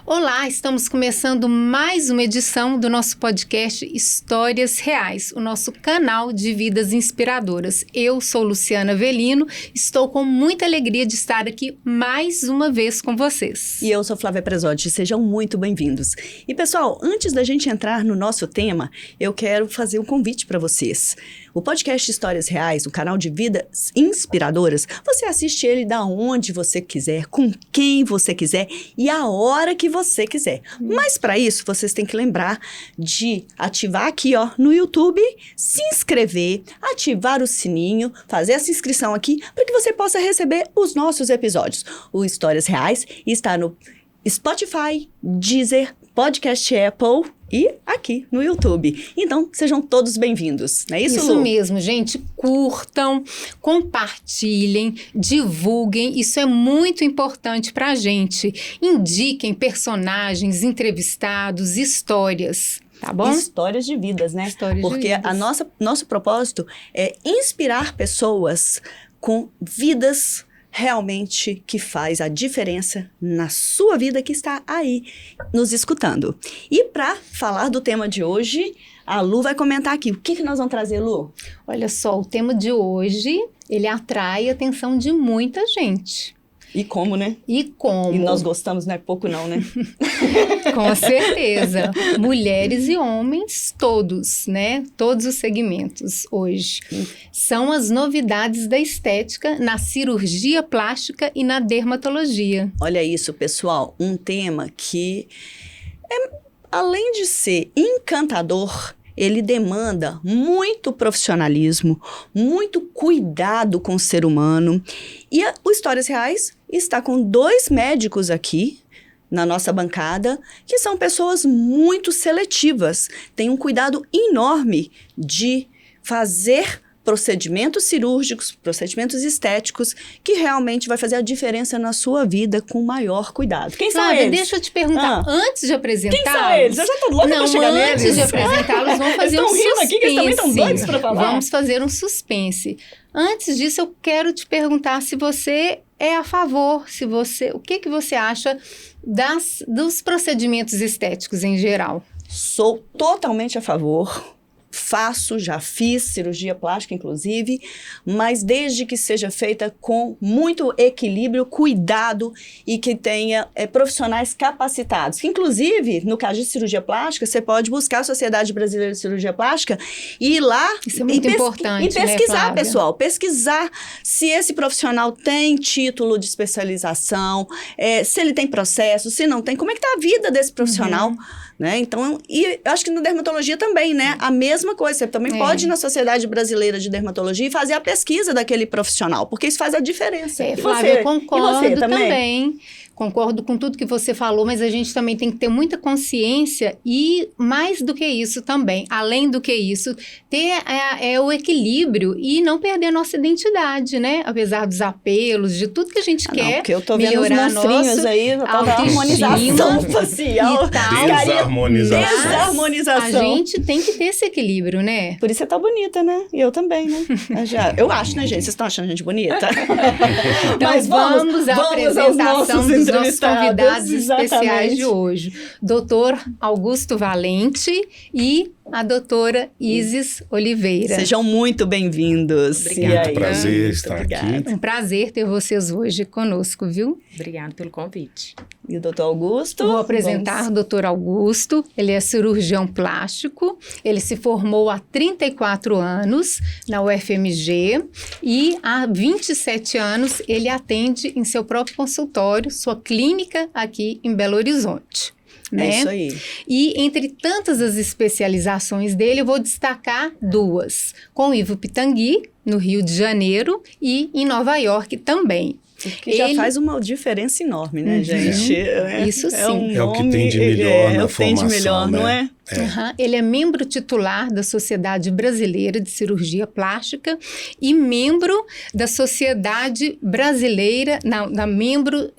Olá, estamos começando mais uma edição do nosso podcast Histórias Reais, o nosso canal de vidas inspiradoras. Eu sou Luciana Avelino, estou com muita alegria de estar aqui mais uma vez com vocês. E eu sou Flávia Presotti, sejam muito bem-vindos. E pessoal, antes da gente entrar no nosso tema, eu quero fazer um convite para vocês. O podcast Histórias Reais, o canal de vidas inspiradoras, você assiste ele da onde você quiser, com quem você quiser e a hora que você quiser. Mas para isso, vocês têm que lembrar de ativar aqui, ó, no YouTube, se inscrever, ativar o sininho, fazer essa inscrição aqui, para que você possa receber os nossos episódios. O Histórias Reais está no Spotify, Deezer, Podcast Apple e aqui no YouTube. Então, sejam todos bem-vindos. Não é isso, Lu? Isso mesmo, gente. Curtam, compartilhem, divulguem. Isso é muito importante para a gente. Indiquem personagens, entrevistados, histórias. Tá bom? Histórias de vidas, né? Histórias Porque de vidas. nosso propósito é inspirar pessoas com vidas realmente que faz a diferença na sua vida que está aí nos escutando. E para falar do tema de hoje, a Lu vai comentar aqui. O que nós vamos trazer, Lu? Olha só, o tema de hoje, ele atrai a atenção de muita gente. E como, né? E como? E nós gostamos, não é pouco não, né? Com certeza. Mulheres e homens, todos, né? Todos os segmentos hoje. São as novidades da estética na cirurgia plástica e na dermatologia. Olha isso, pessoal. Um tema que, além de ser encantador, ele demanda muito profissionalismo, muito cuidado com o ser humano. E o Histórias Reais está com 2 médicos aqui na nossa bancada, que são pessoas muito seletivas. Tem um cuidado enorme de fazer procedimentos cirúrgicos, procedimentos estéticos, que realmente vai fazer a diferença na sua vida com maior cuidado. Quem são eles? Deixa eu te perguntar, antes de apresentá-los... Quem são eles? Eu já tô louca pra chegar neles. Antes de apresentá-los, vamos fazer um suspense. Aqui, que eles também estão doidos pra falar. Vamos fazer um suspense. Antes disso, eu quero te perguntar se você é a favor, o que você acha dos procedimentos estéticos em geral? Sou totalmente a favor. Já fiz cirurgia plástica, inclusive, mas desde que seja feita com muito equilíbrio, cuidado e que tenha profissionais capacitados. Inclusive, no caso de cirurgia plástica, você pode buscar a Sociedade Brasileira de Cirurgia Plástica e ir lá Isso é muito importante, e pesquisar, né, pessoal. Pesquisar se esse profissional tem título de especialização, se ele tem processo, se não tem, como é que está a vida desse profissional, né? Então, e eu acho que na dermatologia também, né? A mesma coisa, você também pode ir na Sociedade Brasileira de Dermatologia e fazer a pesquisa daquele profissional, porque isso faz a diferença. Flávia, eu concordo também. Concordo com tudo que você falou, mas a gente também tem que ter muita consciência e, mais do que isso também, além do que isso, ter o equilíbrio e não perder a nossa identidade, né? Apesar dos apelos, de tudo que a gente quer, porque eu tô vendo os monstrinhos aí, a harmonização facial. Desarmonização. A gente tem que ter esse equilíbrio, né? Por isso você tá bonita, né? E eu também, né? Eu acho, né, gente? Vocês estão achando a gente bonita? Então, mas vamos à apresentação dos nossos convidados especiais de hoje. Doutor Augusto Valente e a doutora Isis Oliveira. Sejam muito bem-vindos. Obrigada. É um prazer estar aqui. Um prazer ter vocês hoje conosco, viu? Obrigada pelo convite. E o doutor Augusto? Vou apresentar o doutor Augusto. Ele é cirurgião plástico. Ele se formou há 34 anos na UFMG e há 27 anos ele atende em seu próprio consultório, sua clínica aqui em Belo Horizonte. Né? É isso aí. E entre tantas as especializações dele, eu vou destacar 2. Com o Ivo Pitangui, no Rio de Janeiro, e em Nova York também. Que já faz uma diferença enorme, né, gente? Isso sim. É o que tem de melhor na formação, não é? Ele é membro titular da Sociedade Brasileira de Cirurgia Plástica e membro da Sociedade Brasileira, membro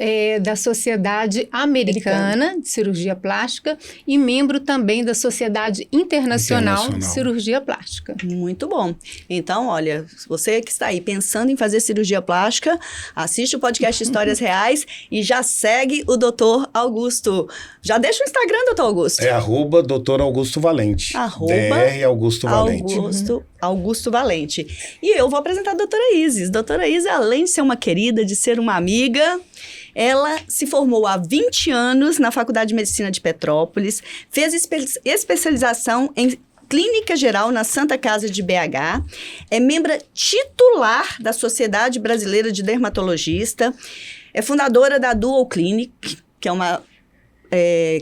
da Sociedade Americana de Cirurgia Plástica e membro também da Sociedade Internacional de Cirurgia Plástica. Muito bom. Então, olha, você que está aí pensando em fazer cirurgia plástica, assiste o podcast Histórias Reais e já segue o Dr. Augusto. Já deixa o Instagram, Dr. Augusto. É @Dr. Augusto Valente. @Dr. Augusto Valente. Augusto Valente. E eu vou apresentar a doutora Isis. Doutora Isis, além de ser uma querida, de ser uma amiga, ela se formou há 20 anos na Faculdade de Medicina de Petrópolis, fez especialização em Clínica Geral na Santa Casa de BH, é membro titular da Sociedade Brasileira de Dermatologista, é fundadora da Dual Clinic, que é uma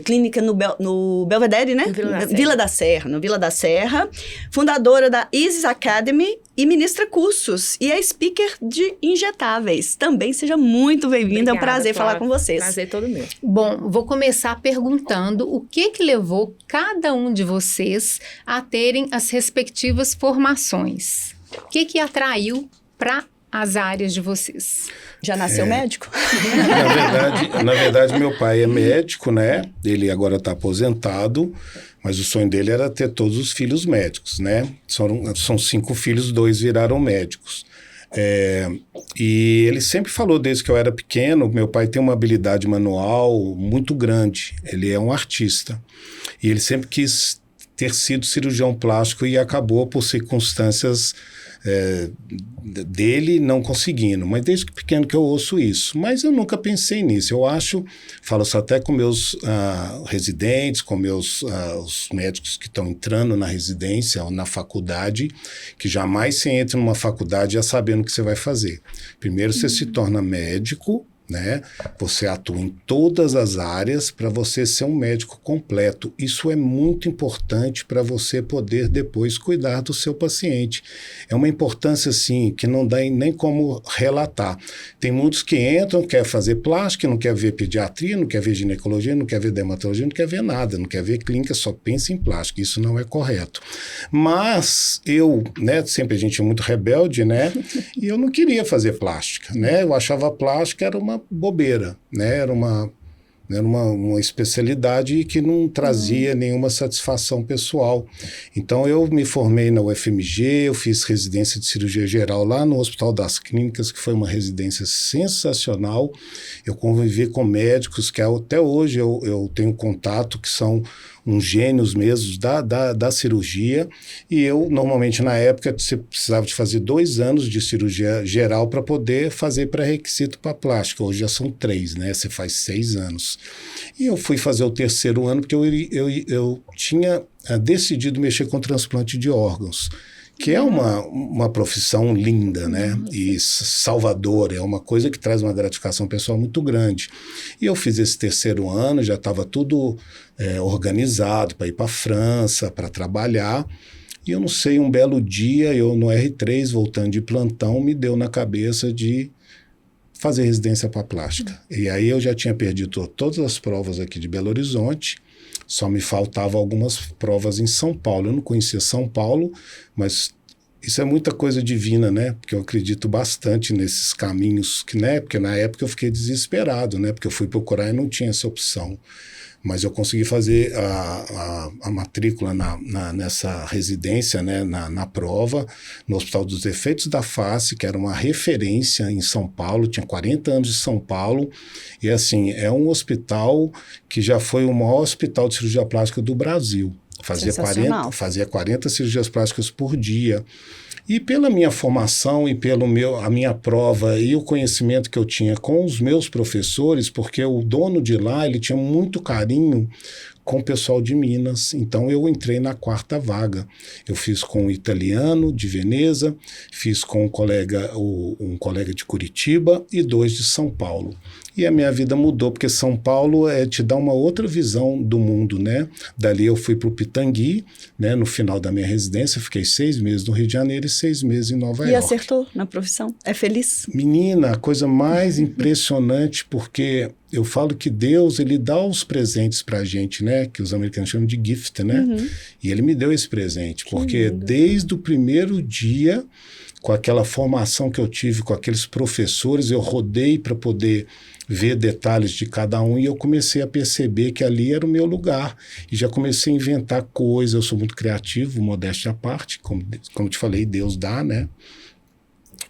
clínica no Belvedere, né? No Vila da Serra. Fundadora da Isis Academy e ministra cursos. E é speaker de injetáveis. Também seja muito bem-vinda. É um prazer falar com vocês. Prazer todo meu. Bom, vou começar perguntando o que levou cada um de vocês a terem as respectivas formações. O que atraiu para as áreas de vocês? Já nasceu médico? Na verdade, meu pai é médico, né? Ele agora está aposentado, mas o sonho dele era ter todos os filhos médicos, né? São 5 filhos, 2 viraram médicos. E ele sempre falou, desde que eu era pequeno, meu pai tem uma habilidade manual muito grande, ele é um artista. E ele sempre quis ter sido cirurgião plástico e acabou por circunstâncias dele não conseguindo, mas desde pequeno que eu ouço isso, mas eu nunca pensei nisso. Eu falo isso até com meus residentes, com os médicos que estão entrando na residência ou na faculdade, que jamais se entra numa faculdade já sabendo o que você vai fazer. Primeiro você se torna médico, né? Você atua em todas as áreas para você ser um médico completo. Isso é muito importante para você poder depois cuidar do seu paciente. É uma importância, assim, que não dá nem como relatar. Tem muitos que entram, quer fazer plástica, não quer ver pediatria, não quer ver ginecologia, não quer ver dermatologia, não quer ver nada, não quer ver clínica, só pensa em plástica. Isso não é correto. Mas eu, né, sempre a gente é muito rebelde, né? E eu não queria fazer plástica, né? Eu achava plástica era uma bobeira, né? Era uma especialidade que não trazia nenhuma satisfação pessoal. Então, eu me formei na UFMG, eu fiz residência de cirurgia geral lá no Hospital das Clínicas, que foi uma residência sensacional. Eu convivi com médicos que até hoje eu tenho contato, que são uns gênios mesmo da cirurgia, e eu, normalmente, na época, você precisava de fazer 2 anos de cirurgia geral para poder fazer pré-requisito para plástica. Hoje já são 3, né? Você faz 6 anos. E eu fui fazer o 3º ano porque eu tinha decidido mexer com transplante de órgãos, que é uma profissão linda, né? E salvadora, é uma coisa que traz uma gratificação pessoal muito grande. E eu fiz esse 3º ano, já estava tudo organizado para ir para a França, para trabalhar. E eu não sei, um belo dia, eu no R3, voltando de plantão, me deu na cabeça de fazer residência para plástica. E aí eu já tinha perdido todas as provas aqui de Belo Horizonte, só me faltavam algumas provas em São Paulo. Eu não conhecia São Paulo, mas isso é muita coisa divina, né? Porque eu acredito bastante nesses caminhos, né? Porque na época eu fiquei desesperado, né? Porque eu fui procurar e não tinha essa opção. Mas eu consegui fazer a matrícula nessa residência, né, na prova, no Hospital dos Efeitos da Face, que era uma referência em São Paulo, tinha 40 anos de São Paulo, e assim, é um hospital que já foi o maior hospital de cirurgia plástica do Brasil. Fazia 40 cirurgias plásticas por dia. E pela minha formação e a minha prova e o conhecimento que eu tinha com os meus professores, porque o dono de lá, ele tinha muito carinho com o pessoal de Minas, então eu entrei na 4ª vaga. Eu fiz com o italiano de Veneza, fiz com um colega de Curitiba e 2 de São Paulo. E a minha vida mudou, porque São Paulo te dá uma outra visão do mundo, né? Dali eu fui para o Pitangui, né? No final da minha residência, fiquei 6 meses no Rio de Janeiro e 6 meses em Nova York. E acertou na profissão? É feliz? Menina, a coisa mais impressionante, porque eu falo que Deus, ele dá os presentes pra gente, né? Que os americanos chamam de gift, né? E ele me deu esse presente, porque desde o primeiro dia, com aquela formação que eu tive, com aqueles professores, eu rodei para poder ver detalhes de cada um e eu comecei a perceber que ali era o meu lugar. E já comecei a inventar coisas, eu sou muito criativo, modéstia à parte, como te falei, Deus dá, né?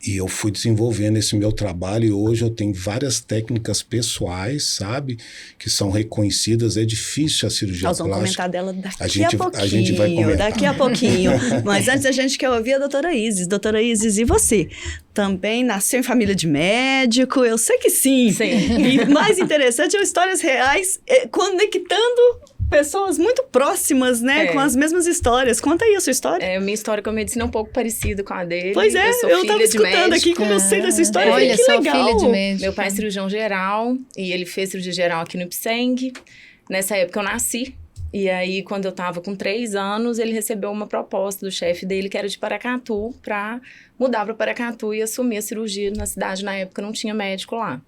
E eu fui desenvolvendo esse meu trabalho e hoje eu tenho várias técnicas pessoais, sabe? Que são reconhecidas. É difícil a cirurgia Nós vamos plástica. comentar dela daqui a pouquinho. A gente vai comentar. Daqui a pouquinho. Mas antes a gente quer ouvir a doutora Isis. Doutora Isis, e você? Também nasceu em família de médico? Eu sei que sim. E mais interessante é o Histórias Reais conectando pessoas muito próximas, né? Com as mesmas histórias. Conta aí a sua história. Minha história com a medicina é um pouco parecida com a dele. Pois é, eu tava escutando aqui como eu sei dessa história. Olha, que sou legal. filha de médico. Meu pai é cirurgião geral e ele fez cirurgia geral aqui no Ipseng. Nessa época eu nasci. E aí, quando eu tava com 3 anos, ele recebeu uma proposta do chefe dele, que era de Paracatu, para mudar para Paracatu e assumir a cirurgia na cidade. Na época não tinha médico lá.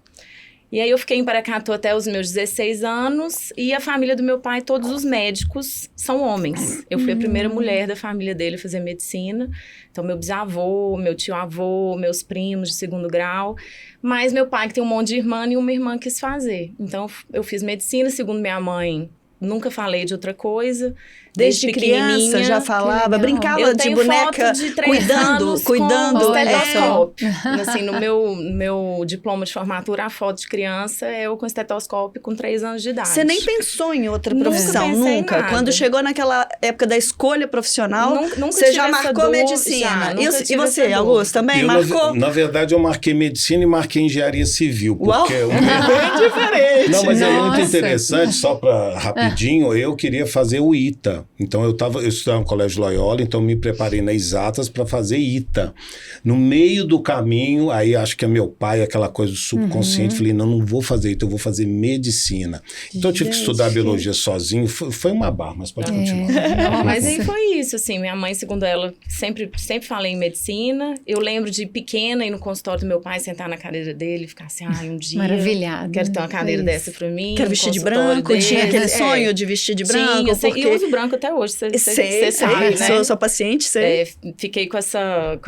E aí eu fiquei em Paracatu até os meus 16 anos e a família do meu pai, todos os médicos são homens. Eu fui a primeira mulher da família dele a fazer medicina. Então, meu bisavô, meu tio-avô, meus primos de 2º grau. Mas meu pai, que tem um monte de irmã, e uma irmã quis fazer. Então, eu fiz medicina, segundo minha mãe. Nunca falei de outra coisa. Desde criança já falava, brincava de boneca, de 3 anos cuidando. Com estetoscópio. Assim, no meu diploma de formatura, a foto de criança é eu com estetoscópio com 3 anos de idade. Você nem pensou em outra profissão, nunca? Quando chegou naquela época da escolha profissional, nunca você já marcou medicina. E você, Augusto, também marcou? Na verdade, eu marquei medicina e marquei engenharia civil. Porque bem diferente. Não, mas é muito interessante, só para rapidinho, eu queria fazer o ITA. Então, eu estudava no Colégio Loyola, então me preparei nas exatas para fazer ITA. No meio do caminho, aí acho que é meu pai, aquela coisa do subconsciente, falei, não vou fazer ITA, eu vou fazer medicina. Então, eu tive que estudar biologia sozinho, foi uma barra, mas pode continuar. Não, mas aí foi isso, assim, minha mãe, segundo ela, sempre falei em medicina. Eu lembro de pequena ir no consultório do meu pai, sentar na cadeira dele e ficar assim, um dia... Maravilhada. Quero ter uma cadeira dessa pra mim. Quero vestir de branco, tinha aquele sonho de vestir de branco. Tinha, eu uso branco até hoje, você sabe, né? Sou paciente, sei. Fiquei com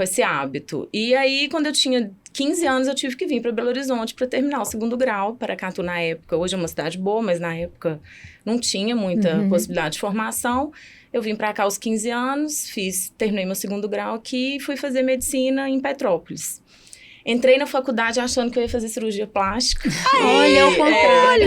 esse hábito. E aí, quando eu tinha 15 anos, eu tive que vir para Belo Horizonte para terminar o 2º grau. Paracatu, na época, hoje é uma cidade boa, mas na época não tinha muita possibilidade de formação. Eu vim para cá aos 15 anos, terminei meu 2º grau aqui e fui fazer medicina em Petrópolis. Entrei na faculdade achando que eu ia fazer cirurgia plástica. Olha, o contrário.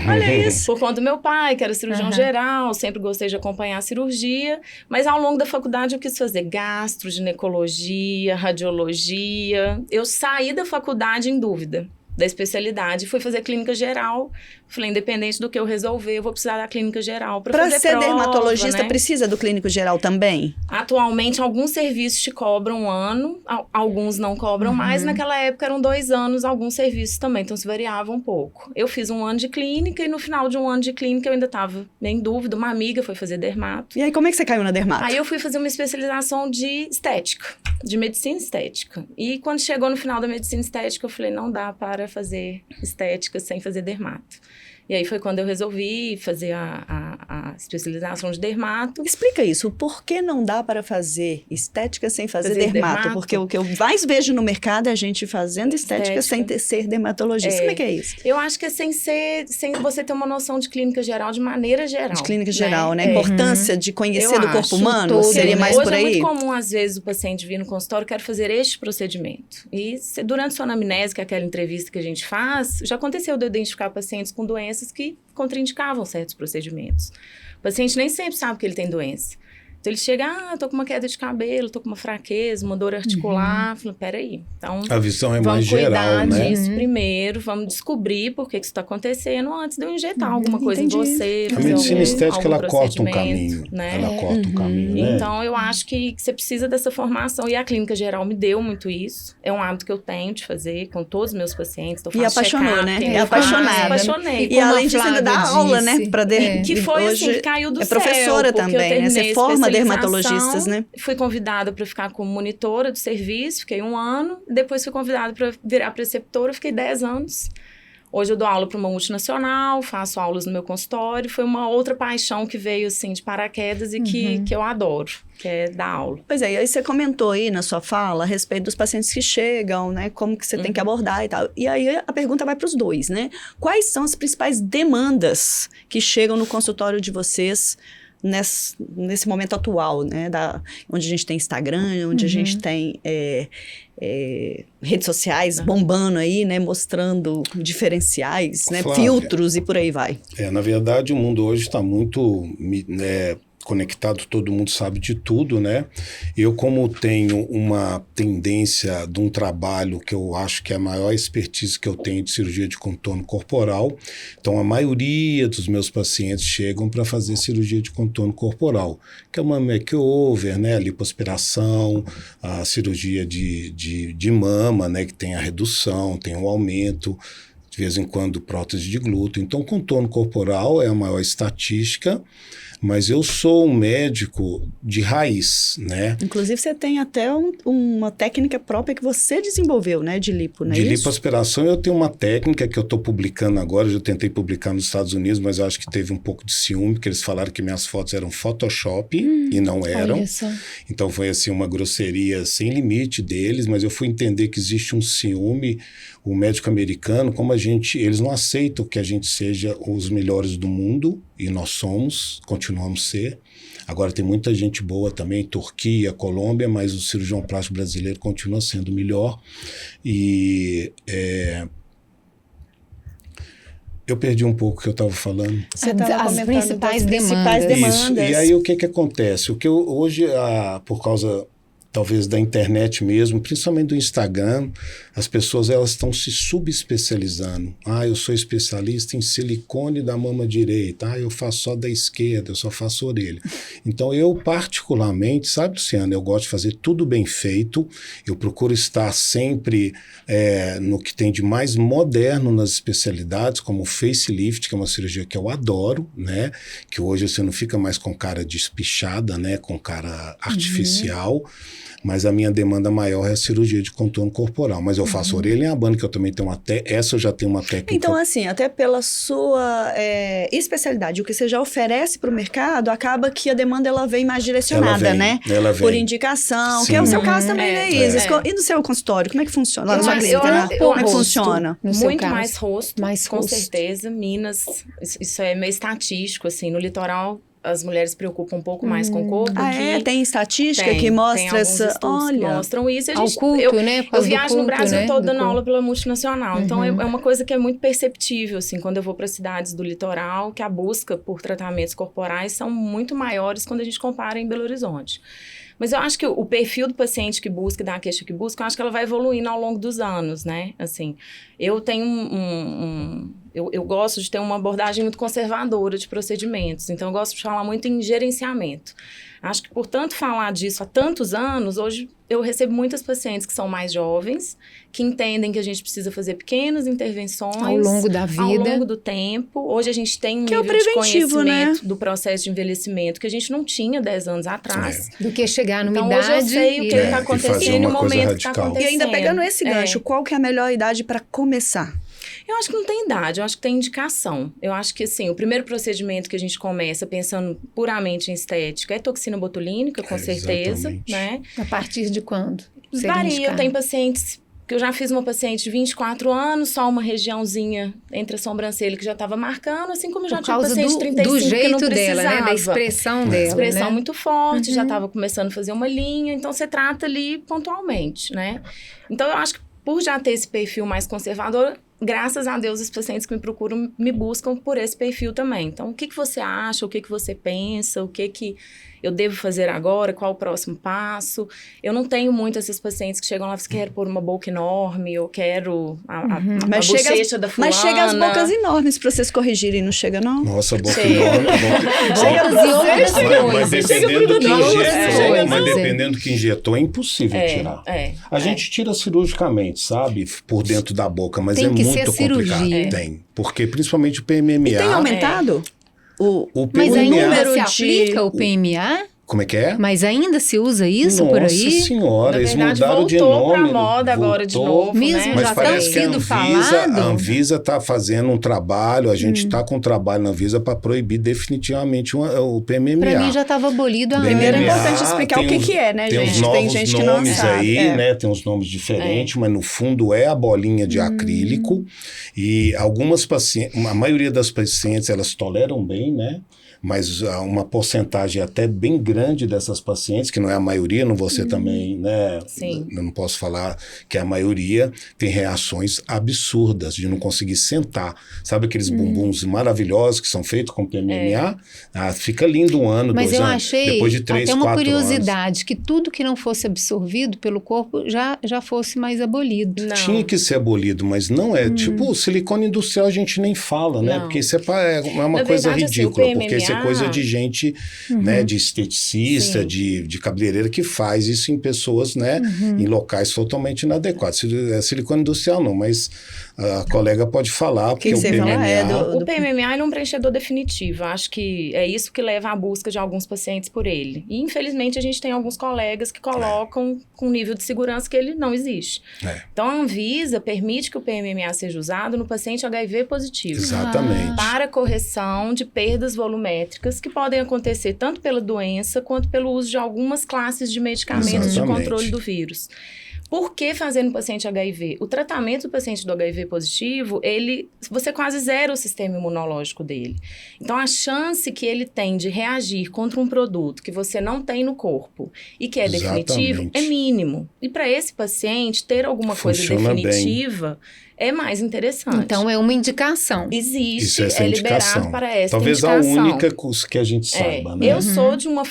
Olha isso. Por conta do meu pai, que era cirurgião geral, sempre gostei de acompanhar a cirurgia. Mas ao longo da faculdade eu quis fazer gastro, ginecologia, radiologia. Eu saí da faculdade em dúvida da especialidade, fui fazer clínica geral. Falei, independente do que eu resolver, eu vou precisar da clínica geral para fazer ser prova, dermatologista, né? Precisa do clínico geral também? Atualmente, alguns serviços te cobram 1 ano, alguns não cobram mais. Naquela época, eram 2 anos, alguns serviços também, então se variava um pouco. Eu fiz 1 ano de clínica e no final de 1 ano de clínica eu ainda estava em dúvida. Uma amiga foi fazer dermato. E aí, como é que você caiu na dermato? Aí eu fui fazer uma especialização de estética, de medicina estética. E quando chegou no final da medicina estética, eu falei, não dá para fazer estética sem fazer dermato. E aí foi quando eu resolvi fazer a especialização de dermato. Explica isso, por que não dá para fazer estética sem fazer dermato? Porque o que eu mais vejo no mercado é a gente fazendo estética sem ser dermatologista. Como é que é isso? Eu acho que é sem você ter uma noção de clínica geral, de maneira geral. De clínica geral, né? A importância de conhecer do corpo humano, seria mais por aí? Hoje é muito comum, às vezes, o paciente vir no consultório, quero fazer este procedimento. E durante sua anamnese, que é aquela entrevista que a gente faz, já aconteceu de eu identificar pacientes com doenças que contraindicavam certos procedimentos. O paciente nem sempre sabe que ele tem doença. Então, ele chega, tô com uma queda de cabelo, tô com uma fraqueza, uma dor articular. Falo, peraí. Então, a visão é mais geral, né? Vamos cuidar disso primeiro, vamos descobrir por que isso está acontecendo antes de eu injetar alguma coisa em você. A medicina estética, ela corta um caminho. Né? Ela corta um caminho, né? Então, eu acho que você precisa dessa formação. E a clínica geral me deu muito isso. É um hábito que eu tenho de fazer com todos os meus pacientes. Então, e apaixonou, né? É apaixonada. Apaixonei. E além disso, ainda dá aula, né? Que foi assim, que caiu do céu. É professora também, né? Você forma dermatologistas, né? Fui convidada para ficar como monitora do serviço, fiquei 1 ano. Depois fui convidada para virar preceptora, fiquei 10 anos. Hoje eu dou aula para uma multinacional, faço aulas no meu consultório. Foi uma outra paixão que veio, assim, de paraquedas e que eu adoro, que é dar aula. Pois é, e aí você comentou aí na sua fala a respeito dos pacientes que chegam, né? Como que você tem que abordar e tal. E aí a pergunta vai para os dois, né? Quais são as principais demandas que chegam no consultório de vocês nesse momento atual, né? Onde a gente tem Instagram, onde a gente tem redes sociais bombando aí, né? Mostrando diferenciais, né? Flávia, filtros e por aí vai. Na verdade, o mundo hoje está muito conectado, todo mundo sabe de tudo, né? Eu, como tenho uma tendência de um trabalho que eu acho que é a maior expertise que eu tenho de cirurgia de contorno corporal, então a maioria dos meus pacientes chegam para fazer cirurgia de contorno corporal, que é uma makeover, né? A lipoaspiração, a cirurgia de mama, né? Que tem a redução, tem o aumento, de vez em quando prótese de glúteo. Então, contorno corporal é a maior estatística, mas eu sou um médico de raiz, né? Inclusive, você tem até uma técnica própria que você desenvolveu, né? De lipo, né? De lipoaspiração, eu tenho uma técnica que eu estou publicando agora. Eu já tentei publicar nos Estados Unidos, mas eu acho que teve um pouco de ciúme, porque eles falaram que minhas fotos eram Photoshop e não eram. Então, foi assim uma grosseria sem limite deles, mas eu fui entender que existe um ciúme. O médico americano, como eles não aceitam que a gente seja os melhores do mundo, e nós continuamos a ser. Agora tem muita gente boa também, Turquia, Colômbia, mas o cirurgião plástico brasileiro continua sendo melhor. E eu perdi um pouco o que eu estava falando. As principais demandas. Isso. E aí o que acontece? O que hoje, por causa talvez da internet mesmo, principalmente do Instagram, as pessoas elas estão se subespecializando. Eu sou especialista em silicone da mama direita. Eu faço só da esquerda, eu só faço orelha. Então eu particularmente, sabe, Luciana, eu gosto de fazer tudo bem feito. Eu procuro estar sempre no que tem de mais moderno nas especialidades, como o facelift, que é uma cirurgia que eu adoro, né? Que hoje você não fica mais com cara despichada, né? Com cara artificial. Mas a minha demanda maior é a cirurgia de contorno corporal. Mas eu faço orelha em abano, que eu também tenho essa eu já tenho uma técnica. Então, assim, até pela sua especialidade, o que você já oferece para o mercado, acaba que a demanda ela vem mais direcionada, né? Ela vem. Por indicação, Sim. que é o seu caso também, né, Isis? E no seu consultório, como é que funciona? Lá na sua clínica, como é que funciona? Muito mais rosto, com certeza. Minas, isso é meio estatístico, assim, no litoral. As mulheres se preocupam um pouco mais com o corpo. Tem estatística que mostra essa... Olha, mostram isso. Né? Eu viajo no Brasil todo dando aula pela multinacional. Então, é uma coisa que é muito perceptível, assim, quando eu vou para cidades do litoral, que a busca por tratamentos corporais são muito maiores quando a gente compara em Belo Horizonte. Mas eu acho que o perfil do paciente que busca, da queixa que busca, eu acho que ela vai evoluindo ao longo dos anos, né? Assim, eu tenho eu gosto de ter uma abordagem muito conservadora de procedimentos. Então, eu gosto de falar muito em gerenciamento. Acho que, por tanto falar disso há tantos anos, hoje eu recebo muitas pacientes que são mais jovens, que entendem que a gente precisa fazer pequenas intervenções ao longo da vida, ao longo do tempo. Hoje a gente tem um nível de conhecimento do processo de envelhecimento que a gente não tinha 10 anos atrás. Do que chegar numa então, idade. Hoje eu sei o que está acontecendo e o momento que está acontecendo. E ainda pegando esse gancho, qual que é a melhor idade para começar? Eu acho que não tem idade, eu acho que tem indicação. Eu acho que, assim, o primeiro procedimento que a gente começa pensando puramente em estética é toxina botulínica, com certeza, exatamente. Né? A partir de quando? Varia, eu tenho pacientes... que eu já fiz uma paciente de 24 anos, só uma regiãozinha entre a sobrancelha que já estava marcando, assim como eu já tinha paciente de 35 do jeito que não precisava. Dela, né? Da expressão dela, expressão né? muito forte, já estava começando a fazer uma linha, então você trata ali pontualmente, né? Então eu acho que por já ter esse perfil mais conservador, graças a Deus os pacientes que me procuram me buscam por esse perfil também. Então, o que você acha, o que você pensa, o que eu devo fazer agora, qual o próximo passo? Eu não tenho muito esses pacientes que chegam lá e querem pôr uma boca enorme, eu quero a bochecha da fulana. Mas chega as bocas enormes para vocês corrigirem, não chega não? Nossa, boca enorme. Mas dependendo do que injetou, é impossível tirar. A gente tira cirurgicamente, sabe? Por dentro da boca, mas é muito complicado. Tem. Porque principalmente o PMMA... E tem aumentado? Mas ainda se aplica o PMA? Como é que é? Mas ainda se usa isso Nossa por aí? Senhora, eles verdade, mudaram de nome. voltou pra moda agora de novo, Mesmo né? Mas já parece que sido falado? a Anvisa está fazendo um trabalho, a gente está com um trabalho na Anvisa para proibir definitivamente o PMMA. Para mim já estava abolido há anos. Primeiro é importante explicar o que é, né, tem gente? Uns novos Tem gente que não nomes sabe. aí, né? Tem uns nomes diferentes, mas no fundo é a bolinha de acrílico. E algumas pacientes, a maioria das pacientes, elas toleram bem, né? Mas uma porcentagem até bem grande dessas pacientes, que não é a maioria, não vou ser também, né? Sim. Eu não posso falar que a maioria tem reações absurdas de não conseguir sentar. Sabe aqueles bumbuns maravilhosos que são feitos com PMMA? Fica lindo 1 ano, Mas 2 eu anos. achei Depois de 3, até uma 4 curiosidade, que tudo que não fosse absorvido pelo corpo já fosse mais abolido. Não. Tinha que ser abolido, mas não é. Tipo, o silicone industrial a gente nem fala, né? Não. Porque isso é uma Na coisa verdade, assim, ridícula, o PMMA, porque isso é coisa de gente, né, de esteticista, Sim. de cabeleireira que faz isso em pessoas, né, em locais totalmente inadequados. Silicone industrial não, mas a colega pode falar, porque o você PMMA... fala? O PMMA ele é um preenchedor definitivo. Acho que é isso que leva à busca de alguns pacientes por ele. E, infelizmente, a gente tem alguns colegas que colocam com nível de segurança que ele não existe. Então, a Anvisa permite que o PMMA seja usado no paciente HIV positivo. Exatamente. Para correção de perdas volumétricas que podem acontecer tanto pela doença quanto pelo uso de algumas classes de medicamentos de Exatamente. controle do vírus. Por que fazer no paciente HIV? O tratamento do paciente do HIV positivo, você quase zera o sistema imunológico dele. Então, a chance que ele tem de reagir contra um produto que você não tem no corpo e que é definitivo é mínimo. E para esse paciente, ter alguma Funciona coisa definitiva é mais interessante. Então, é uma indicação. Existe, Isso, é liberado para essa Talvez indicação. a única que a gente saiba, né? Eu sou de uma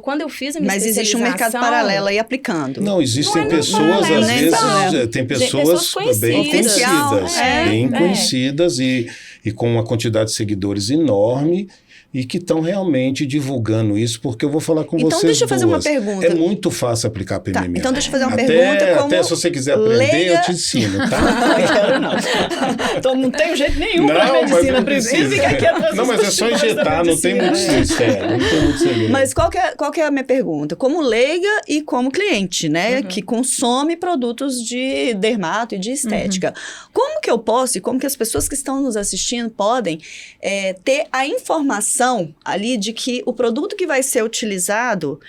quando eu fiz a minha Mas existe um mercado paralelo aí aplicando. Não, existem Não é pessoas, paralelo, às né? vezes, Então, tem pessoas pessoas bem conhecidas. conhecidas, bem conhecidas e com uma quantidade de seguidores enorme e que estão realmente divulgando isso, porque eu vou falar com Então, vocês deixa eu fazer uma duas. pergunta. É muito fácil aplicar PMMA. Tá, então deixa eu fazer uma pergunta como até se você quiser aprender, leiga... eu te ensino, tá? Não quero não. Então não tem jeito nenhum para Não, mas medicina não precisa. precisa. Não, mas é só injetar, não tem muito sério, não tem muito segredo. Mas qual que é a minha pergunta? Como leiga e como cliente, né? Que consome produtos de dermato e de estética. Como que eu posso e como que as pessoas que estão nos assistindo podem ter a informação ali de que o produto que vai ser utilizado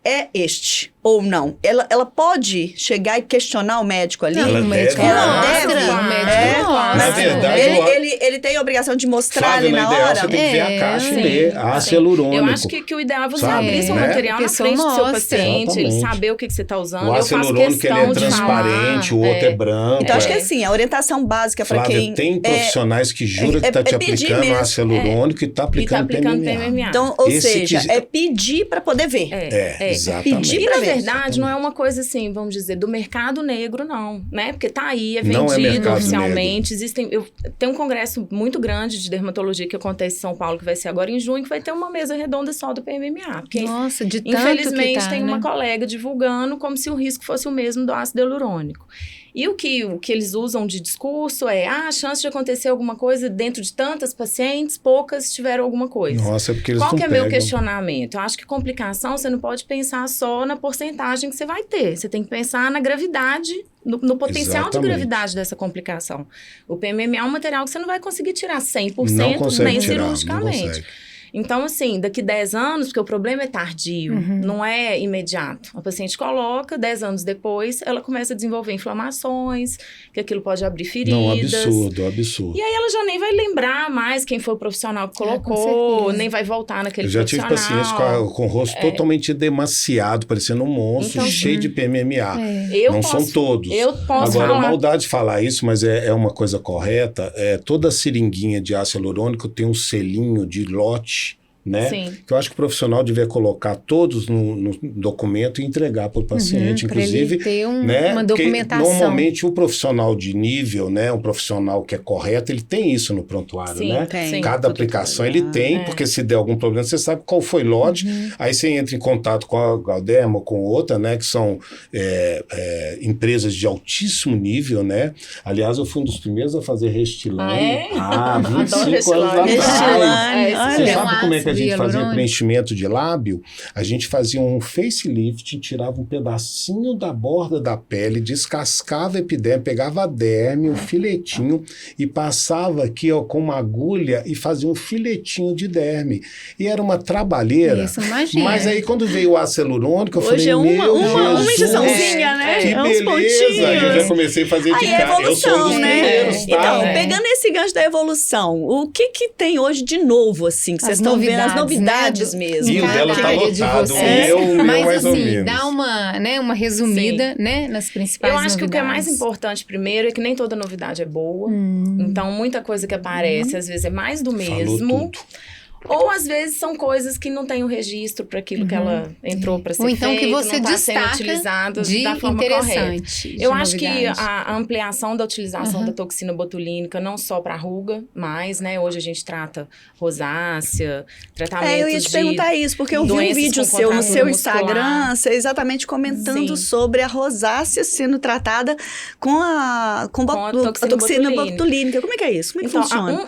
é este ou não? Ela pode chegar e questionar o médico ali? Ela o médico deve, mostra, o médico mostra. Na verdade, ele tem a obrigação de mostrar Flávia, ali na ideal, hora? você tem que ver a caixa e sim, ler ácido hialurônico. Eu acho que o ideal é você Sabe, abrir seu né? material A na pessoa frente do seu mostra. paciente, ele Exatamente. saber o que você está usando. O ácido Eu faço hialurônico ele questão é de transparente, falar. o outro é branco. Então, acho que assim, a orientação básica para Flávia, quem... tem profissionais que juram que está te pedir aplicando mesmo. ácido hialurônico e está aplicando PMMA. Então, ou Esse seja, que- é pedir para poder ver. Exatamente. Pedir E, pra na ver. verdade, não é uma coisa assim, vamos dizer, do mercado negro, não, né? Porque tá aí, é Não é vendido mercado oficialmente. Tem um congresso muito grande de dermatologia que acontece em São Paulo, que vai ser agora em junho, que vai ter uma mesa redonda só do PMMA. Porque, Nossa, de tanto infelizmente, que tá, tem né? uma colega divulgando como se o risco fosse o mesmo do ácido hialurônico. E o que eles usam de discurso é, a chance de acontecer alguma coisa dentro de tantas pacientes, poucas tiveram alguma coisa. Nossa, é porque eles Qual não que é pegam. meu questionamento? Eu acho que complicação, você não pode pensar só na porcentagem que você vai ter. Você tem que pensar na gravidade, no potencial de Exatamente. gravidade dessa complicação. O PMMA é um material que você não vai conseguir tirar 100%, Não consegue nem tirar, não cirurgicamente. consegue. Então, assim, daqui 10 anos, porque o problema é tardio, não é imediato. A paciente coloca, 10 anos depois, ela começa a desenvolver inflamações, que aquilo pode abrir feridas. Não, absurdo. E aí ela já nem vai lembrar mais quem foi o profissional que com colocou, certeza. nem vai voltar naquele Eu já tive profissional. pacientes com o rosto totalmente demasiado, parecendo um monstro, Então, cheio de PMMA. Eu Não posso- são todos. Eu posso Agora, falar. maldade de falar isso, mas é uma coisa correta. Toda seringuinha de ácido hialurônico tem um selinho de lote, né? Sim. Que eu acho que o profissional devia colocar todos no documento e entregar para o paciente, pra ele inclusive, ter né? uma Porque documentação. normalmente o profissional de nível, né? Um profissional que é correto, ele tem isso no prontuário, Sim, né? tem. Cada aplicação ele tem, porque se der algum problema, você sabe qual foi lote, aí você entra em contato com a Galderma, com outra, né? Que são empresas de altíssimo nível, né? Aliás, eu fui um dos primeiros a fazer Restylane. Ah, é? 25 anos Adoro atrás. Restylane. Restylane, Você olha. sabe como é que a gente fazia preenchimento de lábio, a gente fazia um facelift, tirava um pedacinho da borda da pele, descascava a epiderme, pegava a derme, um filetinho e passava aqui, ó, com uma agulha e fazia um filetinho de derme. E era uma trabalheira. Isso, imagina. Mas aí quando veio o ácido hialurônico, eu Hoje falei, uma injeçãozinha, né? Que Uns beleza! Aí eu já comecei a fazer de cara. Eu sou um dos primeiros, tá? Então, pegando esse gancho da evolução, o que tem hoje de novo, assim, que vocês estão vendo? As novidades, né? Mesmo. E o dela tá lotado, o meu mas, mais assim, ou menos. Dá uma resumida, né, nas principais novidades. Eu acho novidades. que o que é mais importante, primeiro, é que nem toda novidade é boa. Então, muita coisa que aparece, às vezes, é mais do mesmo. Falou tudo. Ou, às vezes, são coisas que não têm o registro para aquilo que ela entrou para ser feito. Ou então que você não tá destaca sendo utilizado de da forma interessante. correta. Eu acho que a ampliação da utilização da toxina botulínica, não só para ruga, mas, né, hoje a gente trata rosácea, tratamentos eu ia te perguntar isso, porque eu vi um vídeo seu no seu Instagram, você exatamente comentando sobre a rosácea sendo tratada com a toxina botulínica. Como é que é isso? Como é que funciona?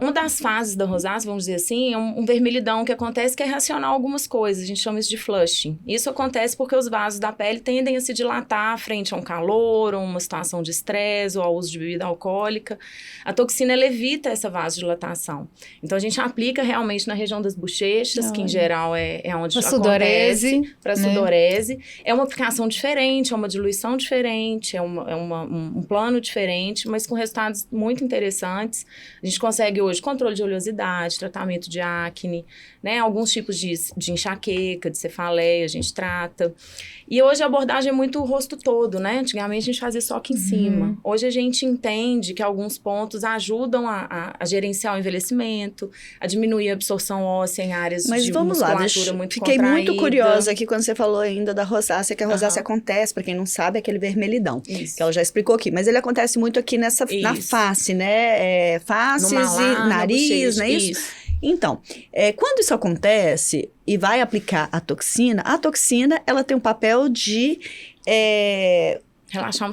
Uma das fases da rosácea, vamos dizer assim, é um vermelhidão que acontece que é reacionar algumas coisas. A gente chama isso de flushing. Isso acontece porque os vasos da pele tendem a se dilatar frente a um calor, ou uma situação de estresse, ou ao uso de bebida alcoólica. A toxina, ela evita essa vasodilatação. Então, a gente aplica realmente na região das bochechas, que em geral é onde acontece. Para sudorese. É uma aplicação diferente, é uma diluição diferente, é um plano diferente, mas com resultados muito interessantes. A gente consegue hoje controle de oleosidade, tratamento de acne, né? Alguns tipos de enxaqueca, de cefaleia, a gente trata. E hoje a abordagem é muito o rosto todo, né? Antigamente a gente fazia só aqui em cima. Hoje a gente entende que alguns pontos ajudam a gerenciar o envelhecimento, a diminuir a absorção óssea em áreas de musculatura muito fiquei contraída. muito curiosa aqui quando você falou ainda da rosácea, que a rosácea acontece, para quem não sabe, é aquele vermelhidão, que ela já explicou aqui, mas ele acontece muito aqui na face, né? Faces e nariz, não é isso? Então, quando isso acontece e vai aplicar a toxina, ela tem um papel de relaxar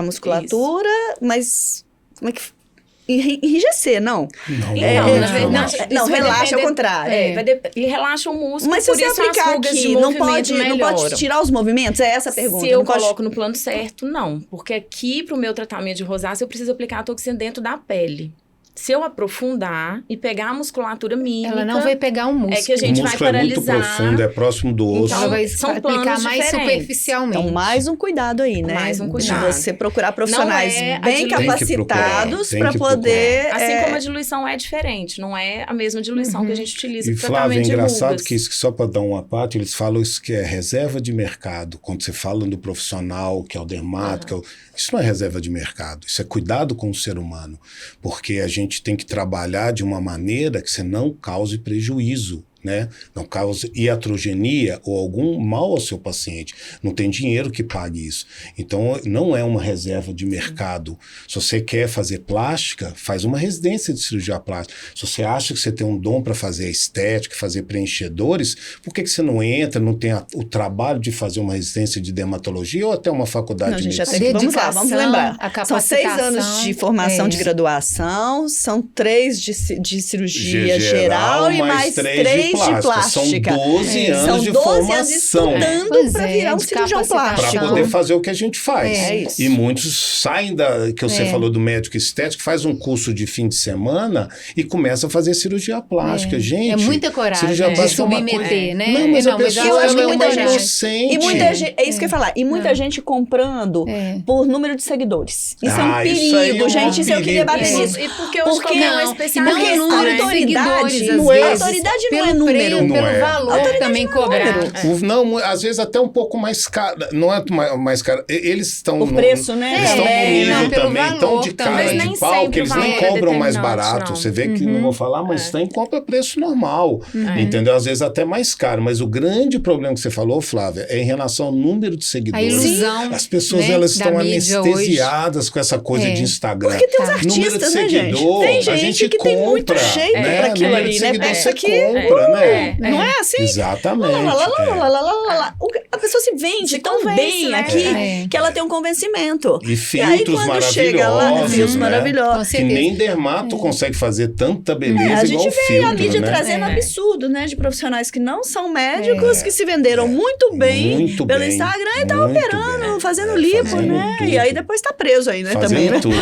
a musculatura. Mas como é que... enrijecer, não? Não, relaxa ao contrário. Ele relaxa o músculo, mas se você aplicar aqui, não pode tirar os movimentos? É essa a pergunta. Se eu coloco no plano certo, não. Porque aqui, pro meu tratamento de rosácea, eu preciso aplicar a toxina dentro da pele. Se eu aprofundar e pegar a musculatura mímica... Ela não vai pegar o músculo. É que a gente vai paralisar. O músculo é muito profundo, é próximo do osso. Então, ela vai aplicar mais superficialmente. Então, mais um cuidado aí, né? Mais um cuidado. De você procurar profissionais bem capacitados para poder... Assim como a diluição é diferente, não é a mesma diluição que a gente utiliza para tratamento de rugas. E, Flávia, é engraçado que só para dar uma parte, eles falam isso que é reserva de mercado. Quando você fala do profissional, que é o dermato, isso não é reserva de mercado, isso é cuidado com o ser humano. Porque a gente tem que trabalhar de uma maneira que você não cause prejuízo, né? Não cause iatrogenia ou algum mal ao seu paciente. Não tem dinheiro que pague isso. Então, não é uma reserva de mercado. Se você quer fazer plástica, faz uma residência de cirurgia plástica. Se você acha que você tem um dom para fazer estética, fazer preenchedores, por que você não entra, não tem o trabalho de fazer uma residência de dermatologia ou até uma faculdade de medicina? Vamos lembrar. São 6 anos de formação de graduação, são 3 de cirurgia geral e mais 3 de plástica. São 12 anos de formação. Estudando para virar um cirurgião plástico. Para poder fazer o que a gente faz. É isso. E muitos saem que você falou do médico estético, faz um curso de fim de semana e começa a fazer cirurgia plástica. Gente, é muita coragem de submeter, né? Não, mas a pessoa eu acho que muita gente inocente. E muita gente, é isso que eu ia falar. E muita gente comprando por número de seguidores. Isso é um perigo, gente. Isso eu queria bater nisso. E porque hoje não é especialista. Porque autoridade não é número. Pelo valor também cobrado. Não, às vezes até um pouco mais caro. Não é mais caro. Eles estão... O preço, né? Eles estão no nível também tão de cara de pau que eles não cobram mais barato. Você vê que, não vou falar, mas tem compra preço normal. Entendeu? Às vezes até mais caro. Mas o grande problema que você falou, Flávia, é em relação ao número de seguidores. A ilusão, as pessoas, elas estão anestesiadas com essa coisa de Instagram. Porque tem os artistas, né, gente? Tem gente que tem muito jeito para aquilo ali, né? Você compra, né? Não é assim? Exatamente. a pessoa se vende tão bem, né? Aqui que ela tem um convencimento. E filtros maravilhosos, chega lá, filtros maravilhosos. Que nem dermato consegue fazer tanta beleza igual o filtro, a gente vê a mídia trazendo absurdo, né? De profissionais que não são médicos, que se venderam muito bem pelo Instagram e estão operando, fazendo lipo, né? Tudo. E aí depois tá preso aí, né? Também, né? Tudo,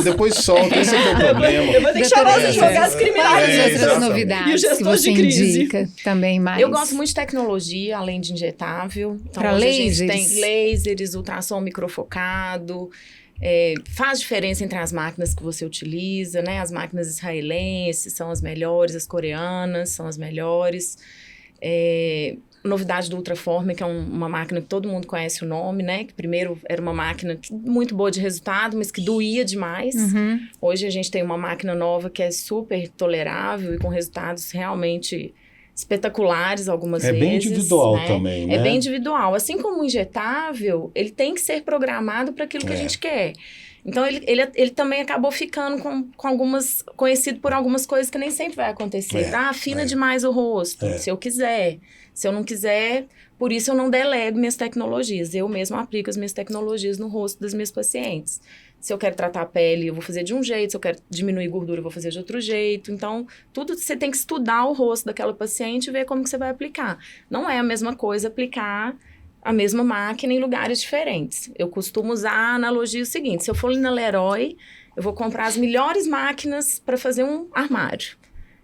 depois solta, esse é o problema. Eu vou ter que chamar os advogados criminais. Várias outras novidades que você indica também mais. Eu gosto muito de tecnologia, além de injetável. Então, para lasers? A gente tem lasers, ultrassom microfocado. Faz diferença entre as máquinas que você utiliza, né? As máquinas israelenses são as melhores, as coreanas são as melhores. Novidade do Ultraformer, que é uma máquina que todo mundo conhece o nome, né? Que primeiro era uma máquina muito boa de resultado, mas que doía demais. Hoje a gente tem uma máquina nova que é super tolerável e com resultados realmente espetaculares algumas vezes. É bem individual também, né? É bem individual. Assim como o injetável, ele tem que ser programado para aquilo que a gente quer. Então, ele também acabou ficando com algumas... conhecido por algumas coisas que nem sempre vai acontecer. Afina demais o rosto, se eu quiser. Se eu não quiser, por isso eu não delego minhas tecnologias. Eu mesma aplico as minhas tecnologias no rosto das minhas pacientes. Se eu quero tratar a pele, eu vou fazer de um jeito. Se eu quero diminuir gordura, eu vou fazer de outro jeito. Então, tudo você tem que estudar o rosto daquela paciente e ver como que você vai aplicar. Não é a mesma coisa aplicar a mesma máquina em lugares diferentes. Eu costumo usar a analogia seguinte. Se eu for na Leroy, eu vou comprar as melhores máquinas para fazer um armário.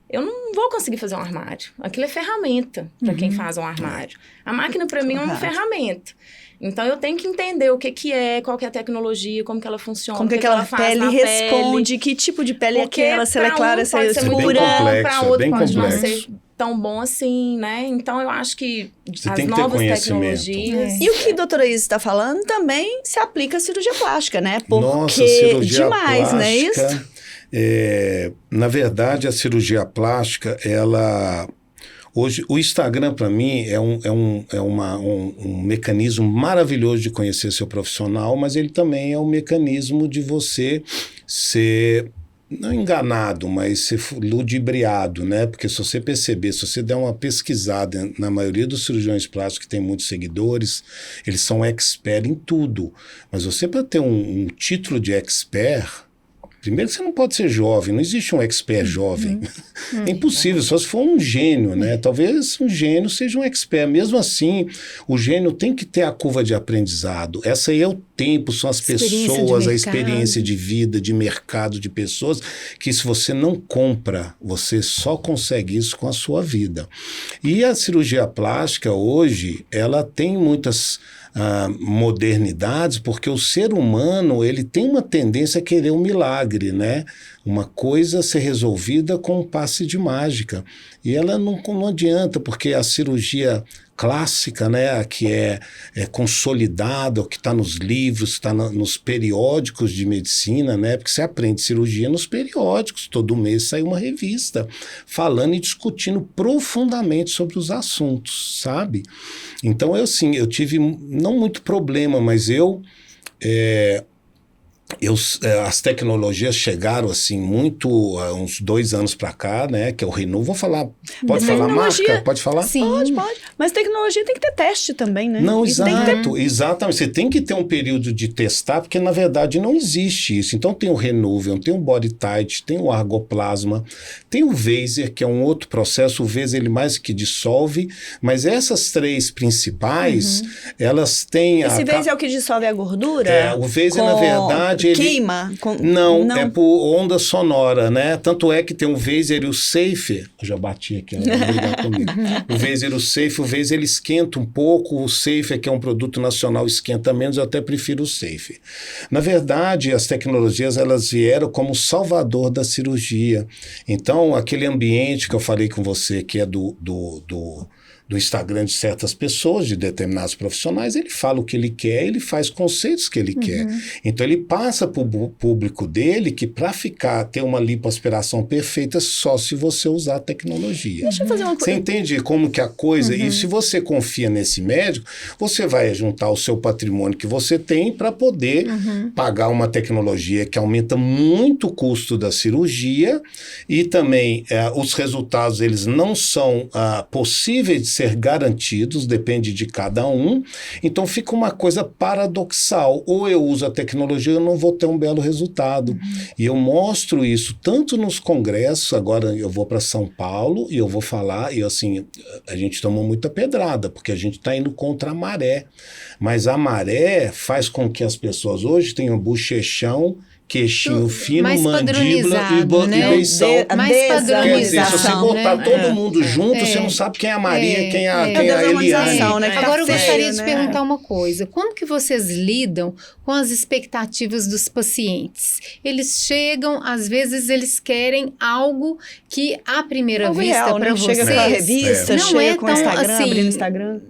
Eu não vou conseguir fazer um armário. Aquilo é ferramenta para quem faz um armário. A máquina, para mim, é uma ferramenta. Então, eu tenho que entender o que é, qual que é a tecnologia, como que ela funciona, como que aquela pele responde, que tipo de pele é aquela, se ela é clara, se ela é escura. Para outro pode não ser tão bom assim, né? Então, eu acho que as novas tecnologias... E o que a doutora Isis está falando também se aplica à cirurgia plástica, né? Porque nossa, cirurgia demais, plástica, não é isso? Na verdade, a cirurgia plástica, ela... Hoje, o Instagram, para mim, é um mecanismo maravilhoso de conhecer seu profissional, mas ele também é um mecanismo de você ser, não enganado, mas ser ludibriado, né? Porque se você perceber, se você der uma pesquisada na maioria dos cirurgiões plásticos que tem muitos seguidores, eles são expert em tudo. Mas você, para ter um título de expert... Primeiro que você não pode ser jovem, não existe um expert jovem. É impossível, só se for um gênio, né? Talvez um gênio seja um expert. Mesmo assim, o gênio tem que ter a curva de aprendizado. Essa aí é o tempo, são as pessoas, a experiência de vida, de mercado, de pessoas, que se você não compra, você só consegue isso com a sua vida. E a cirurgia plástica hoje, ela tem muitas... modernidades, porque o ser humano ele tem uma tendência a querer um milagre, né? Uma coisa ser resolvida com um passe de mágica. E ela não adianta, porque a cirurgia clássica, né, a que é consolidada, o que está nos livros, está nos periódicos de medicina, né, porque você aprende cirurgia nos periódicos, todo mês sai uma revista falando e discutindo profundamente sobre os assuntos, sabe? Então, eu tive não muito problema, mas as tecnologias chegaram assim muito uns 2 anos para cá, né? Que é o Renew. Vou falar, pode falar marca? Pode falar? Sim. Pode. Mas tecnologia tem que ter teste também, né? Não, exatamente. Você tem que ter um período de testar, porque na verdade não existe isso. Então tem o Renuvium, tem o BodyTite, tem o Argoplasma, tem o Vaser, que é um outro processo. O Vaser ele mais que dissolve, mas essas 3 principais, elas têm... Esse Vaser é o que dissolve a gordura? O Vaser, na verdade... Queima? Não, é por onda sonora, né? Tanto é que tem o Vaser e o Safe. Eu já bati aqui, ela vai brigar comigo. O Vaser e o Safe, o Vaser ele esquenta um pouco, o Safe, que é um produto nacional, esquenta menos, eu até prefiro o Safe. Na verdade, as tecnologias, elas vieram como salvador da cirurgia. Então, aquele ambiente que eu falei com você, que é do Instagram de certas pessoas, de determinados profissionais, ele fala o que ele quer, ele faz conceitos que ele quer. Então, ele passa para o público dele que para ter uma lipoaspiração perfeita, só se você usar a tecnologia. Deixa eu fazer uma coisa. Você entende como que a coisa... E se você confia nesse médico, você vai juntar o seu patrimônio que você tem para poder pagar uma tecnologia que aumenta muito o custo da cirurgia e também os resultados, eles não são possíveis de ser garantidos, depende de cada um. Então fica uma coisa paradoxal. Ou eu uso a tecnologia, eu não vou ter um belo resultado. E eu mostro isso tanto nos congressos, agora eu vou para São Paulo e eu vou falar, e assim, a gente tomou muita pedrada, porque a gente está indo contra a maré. Mas a maré faz com que as pessoas hoje tenham bochechão, queixinho fino, mandíbula e beição. Mais padronização. Quer dizer, se você botar todo mundo junto, você não sabe quem é a Maria, quem é a Eliane. Né? Agora eu gostaria de perguntar uma coisa. Como que vocês lidam com as expectativas dos pacientes? Eles chegam, às vezes eles querem algo que à primeira vista para vocês... Chega com a revista, não chega é com tão, o Instagram, assim, abrindo Instagram.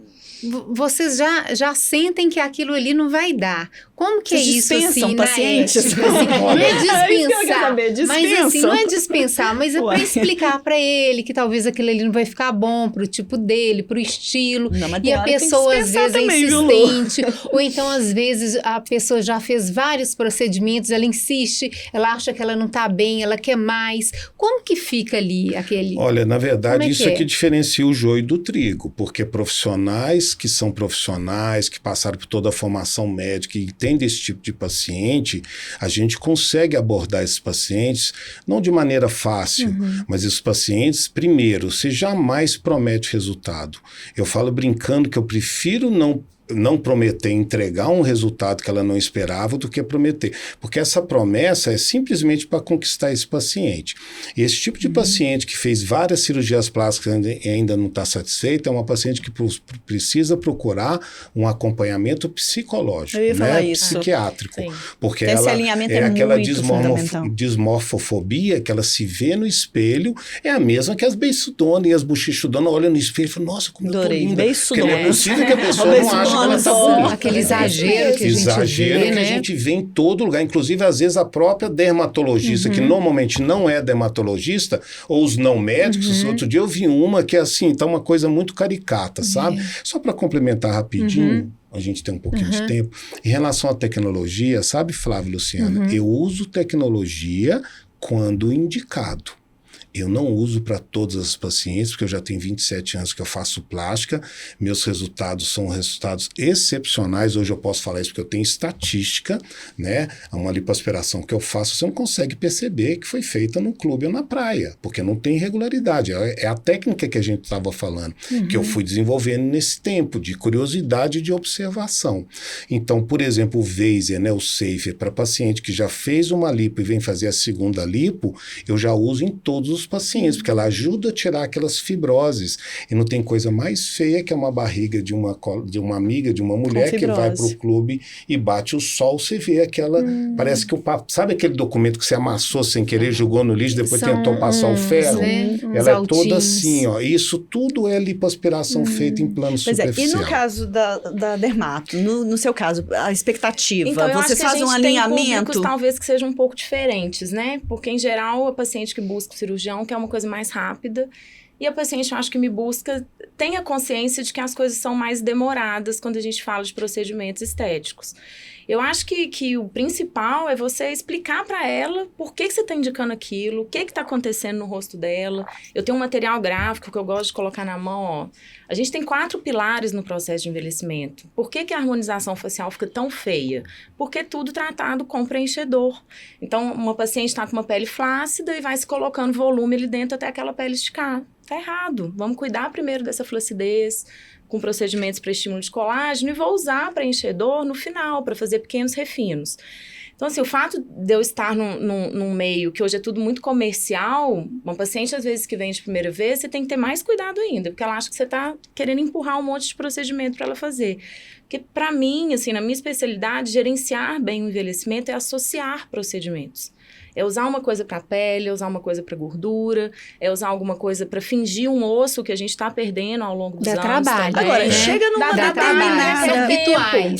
Vocês já sentem que aquilo ali não vai dar. Como que Vocês é isso, dispensam assim, pacientes? Tipo assim, não é dispensar, mas assim, não é dispensar, mas é para explicar para ele que talvez aquilo ali não vai ficar bom pro tipo dele, pro estilo. Não, mas e a pessoa às vezes também, é insistente, ou então às vezes a pessoa já fez vários procedimentos, ela insiste, ela acha que ela não tá bem, ela quer mais. Como que fica ali aquele... Olha, na verdade, isso é que diferencia o joio do trigo, porque profissionais que são profissionais, que passaram por toda a formação médica e entendem esse tipo de paciente, a gente consegue abordar esses pacientes, não de maneira fácil, mas esses pacientes, primeiro, você jamais promete resultado. Eu falo brincando que eu prefiro não prometer entregar um resultado que ela não esperava do que prometer, porque essa promessa é simplesmente para conquistar esse paciente. E esse tipo de paciente que fez várias cirurgias plásticas e ainda não está satisfeito é uma paciente que precisa procurar um acompanhamento psicológico, psiquiátrico, porque esse ela alinhamento é aquela fundamental. dismorfofobia que ela se vê no espelho, é a mesma que as beiçudonas e as bochechudonas olham no espelho e falam, nossa, como eu tô linda, porque não é possível que a pessoa não ache que ela tá bonita. Aquele exagero que a gente vê, que a gente vê em todo lugar. Inclusive, às vezes, a própria dermatologista, que normalmente não é dermatologista, ou os não médicos. Outro dia eu vi uma que, assim, tá uma coisa muito caricata, sabe? Só para complementar rapidinho, a gente tem um pouquinho de tempo. Em relação à tecnologia, sabe, Flávia e Luciana, eu uso tecnologia quando indicado. Eu não uso para todas as pacientes, porque eu já tenho 27 anos que eu faço plástica, meus resultados são resultados excepcionais, hoje eu posso falar isso porque eu tenho estatística, né? Uma lipoaspiração que eu faço, você não consegue perceber que foi feita no clube ou na praia, porque não tem irregularidade, é a técnica que a gente estava falando, que eu fui desenvolvendo nesse tempo, de curiosidade e de observação. Então, por exemplo, o Vaser, né, o Safer, para paciente que já fez uma lipo e vem fazer a segunda lipo, eu já uso em todos os pacientes, porque ela ajuda a tirar aquelas fibroses. E não tem coisa mais feia que é uma barriga de uma amiga, de uma mulher que vai para o clube e bate o sol, você vê aquela... Parece que sabe aquele documento que você amassou sem querer, jogou no lixo, depois tentou passar o ferro? Ela é toda assim, ó. Isso tudo é lipoaspiração feita em plano superficial. E no caso da dermato, no seu caso, a expectativa, então, vocês fazem um alinhamento? Tem públicos talvez que sejam um pouco diferentes, né? Porque, em geral, a paciente que busca o cirurgião que é uma coisa mais rápida, e a paciente, eu acho que me busca, tem a consciência de que as coisas são mais demoradas quando a gente fala de procedimentos estéticos. Eu acho que o principal é você explicar para ela por que você está indicando aquilo, o que está acontecendo no rosto dela. Eu tenho um material gráfico que eu gosto de colocar na mão, ó. A gente tem 4 pilares no processo de envelhecimento. Por que a harmonização facial fica tão feia? Porque tudo tratado com preenchedor. Então, uma paciente está com uma pele flácida e vai se colocando volume ali dentro até aquela pele esticar. Tá errado. Vamos cuidar primeiro dessa flacidez, com procedimentos para estímulo de colágeno, e vou usar preenchedor no final, para fazer pequenos refinos. Então, assim, o fato de eu estar num meio que hoje é tudo muito comercial, uma paciente, às vezes, que vem de primeira vez, você tem que ter mais cuidado ainda, porque ela acha que você está querendo empurrar um monte de procedimento para ela fazer. Porque, para mim, assim, na minha especialidade, gerenciar bem o envelhecimento é associar procedimentos. É usar uma coisa para a pele, é usar uma coisa para gordura, é usar alguma coisa para fingir um osso que a gente está perdendo ao longo dos anos. Trabalho. Agora, chega numa determinada...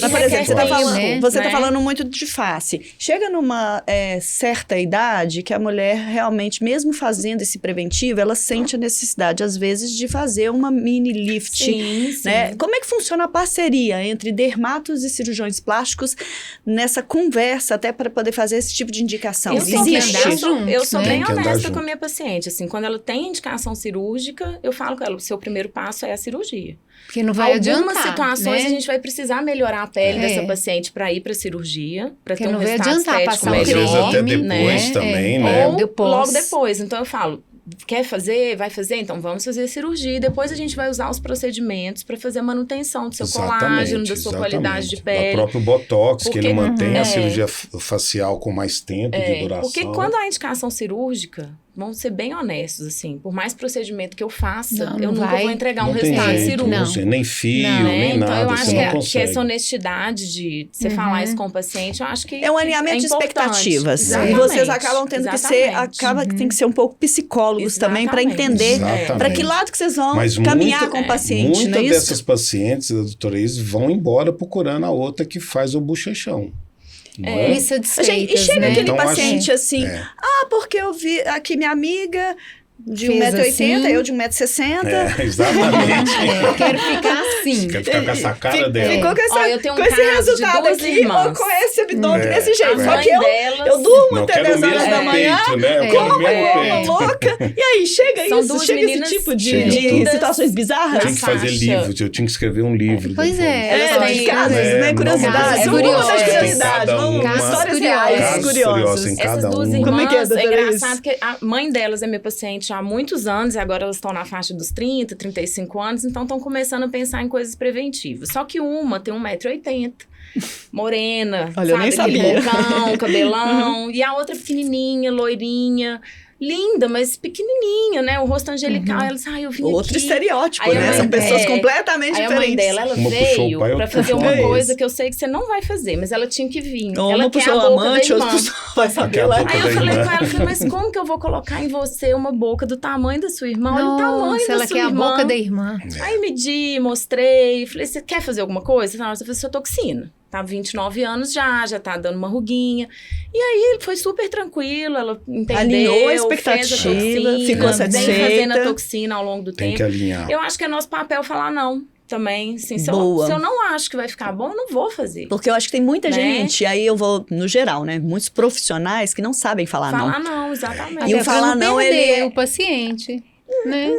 Mas, por exemplo, você está falando muito de face. Chega numa certa idade que a mulher realmente, mesmo fazendo esse preventivo, ela sente a necessidade, às vezes, de fazer uma mini lift. Sim, né? sim. Como é que funciona a parceria entre dermatos e cirurgiões plásticos nessa conversa, até para poder fazer esse tipo de indicação? existe. Eu sou bem Tem que andar honesta junto. com a minha paciente. Assim, quando ela tem indicação cirúrgica, eu falo com ela, o seu primeiro passo é a cirurgia. Porque não vai adiantar, Algumas situações né? a gente vai precisar melhorar a pele É. dessa paciente para ir para cirurgia, para ter Porque um não vai resultado adiantar estético passar o Às vezes melhor. até creme, depois né? também, É. né? Ou Depois. logo depois. Então eu falo, quer fazer? Vai fazer? Então vamos fazer a cirurgia. E depois a gente vai usar os procedimentos para fazer a manutenção do seu colágeno, da sua qualidade de O pele. próprio Botox, que Porque- ele mantém É. a cirurgia facial com mais tempo de duração. Porque quando há indicação cirúrgica, vamos ser bem honestos, assim, por mais procedimento que eu faça, Não, eu não nunca vai. vou entregar um Não tem resultado jeito, cirúrgico. não sei, nem fio, Não, nem Então, nada, eu acho você que, não que consegue. essa honestidade de você falar isso com o paciente, eu acho que É um alinhamento de importante. expectativas. Exatamente. E vocês acabam tendo que ser, Exatamente. que tem que ser um pouco psicólogos também para Exatamente. entender Exatamente. para que lado que vocês vão Mas caminhar com o paciente, não é muitas isso? dessas pacientes, a doutora Isis, vão embora procurando a outra que faz o bochechão. Não é? Missa de Gente, e seitas, chega né? aquele Então, acho- paciente assim, É. porque eu vi aqui minha amiga de Fez 1,80m, assim. eu de 1,60m. É, exatamente. Eu quero ficar assim. Quer ficar com essa cara dela. Ficou com, Ó, eu tenho um com esse caso de resultado duas aqui, irmãs. ou com esse abdômen É. desse jeito. A Só mãe que delas... eu durmo Não até quero 10 o horas da mesmo manhã. peito, né? Eu É. quero o mesmo Uma peito. louca. E aí, chega São isso, duas chega meninas esse tipo Chega de tudo. situações bizarras. Tinha que fazer Sasha. livro, eu tinha que escrever um livro. Pois depois. é. É, Elas de têm- casos, É, né? não, Curiosidades. é Vamos curioso. das Tem curiosidades. cada Vamos uma. histórias Casos reais, Casos curiosas. curiosos em Essas cada duas uma. irmãs, Como é que é, doutora engraçado Isis? que a mãe delas é minha paciente há muitos anos, e agora elas estão na faixa dos 30, 35 anos, então estão começando a pensar em coisas preventivas. Só que uma tem 1,80m, morena, Olha, eu nem sabe? sabia. Aquele bocão, cabelão, e a outra pequenininha, loirinha, linda, mas pequenininha, né? O rosto angelical. Elas, eu vim Outro aqui. estereótipo, Aí a né? mãe- São pessoas é. completamente Aí a mãe diferentes. dela, ela Uma puxou o veio pai, pra outra fazer puxou uma a mãe. coisa que eu sei que você não vai fazer, mas ela tinha que vir. Uma Ela quer puxou a o boca amante, da outra irmã. puxou... Vai saber Quer a lá. boca Aí eu da falei irmã. com ela, falei, mas como que eu vou colocar em você uma boca do tamanho da sua irmã? Olha o tamanho Nossa, da ela sua quer a irmã. boca da irmã. Aí medi, mostrei, falei, você quer fazer alguma coisa? Não, você fez sua toxina. Tá 29 anos já tá dando uma ruguinha. E aí foi super tranquilo, ela entendeu, Alinhou a fez expectativa, toxina, ficou vem satisfeita. fazendo a toxina ao longo do Tem tempo. que alinhar. Eu acho que é nosso papel falar não também. Assim, se Boa. eu não acho que vai ficar bom, eu não vou fazer. Porque eu acho que tem muita Né? gente, aí eu vou no geral, né? Muitos profissionais que não sabem falar não. Falar não, exatamente. E o Até pra falar não, perder ele é- o paciente, né?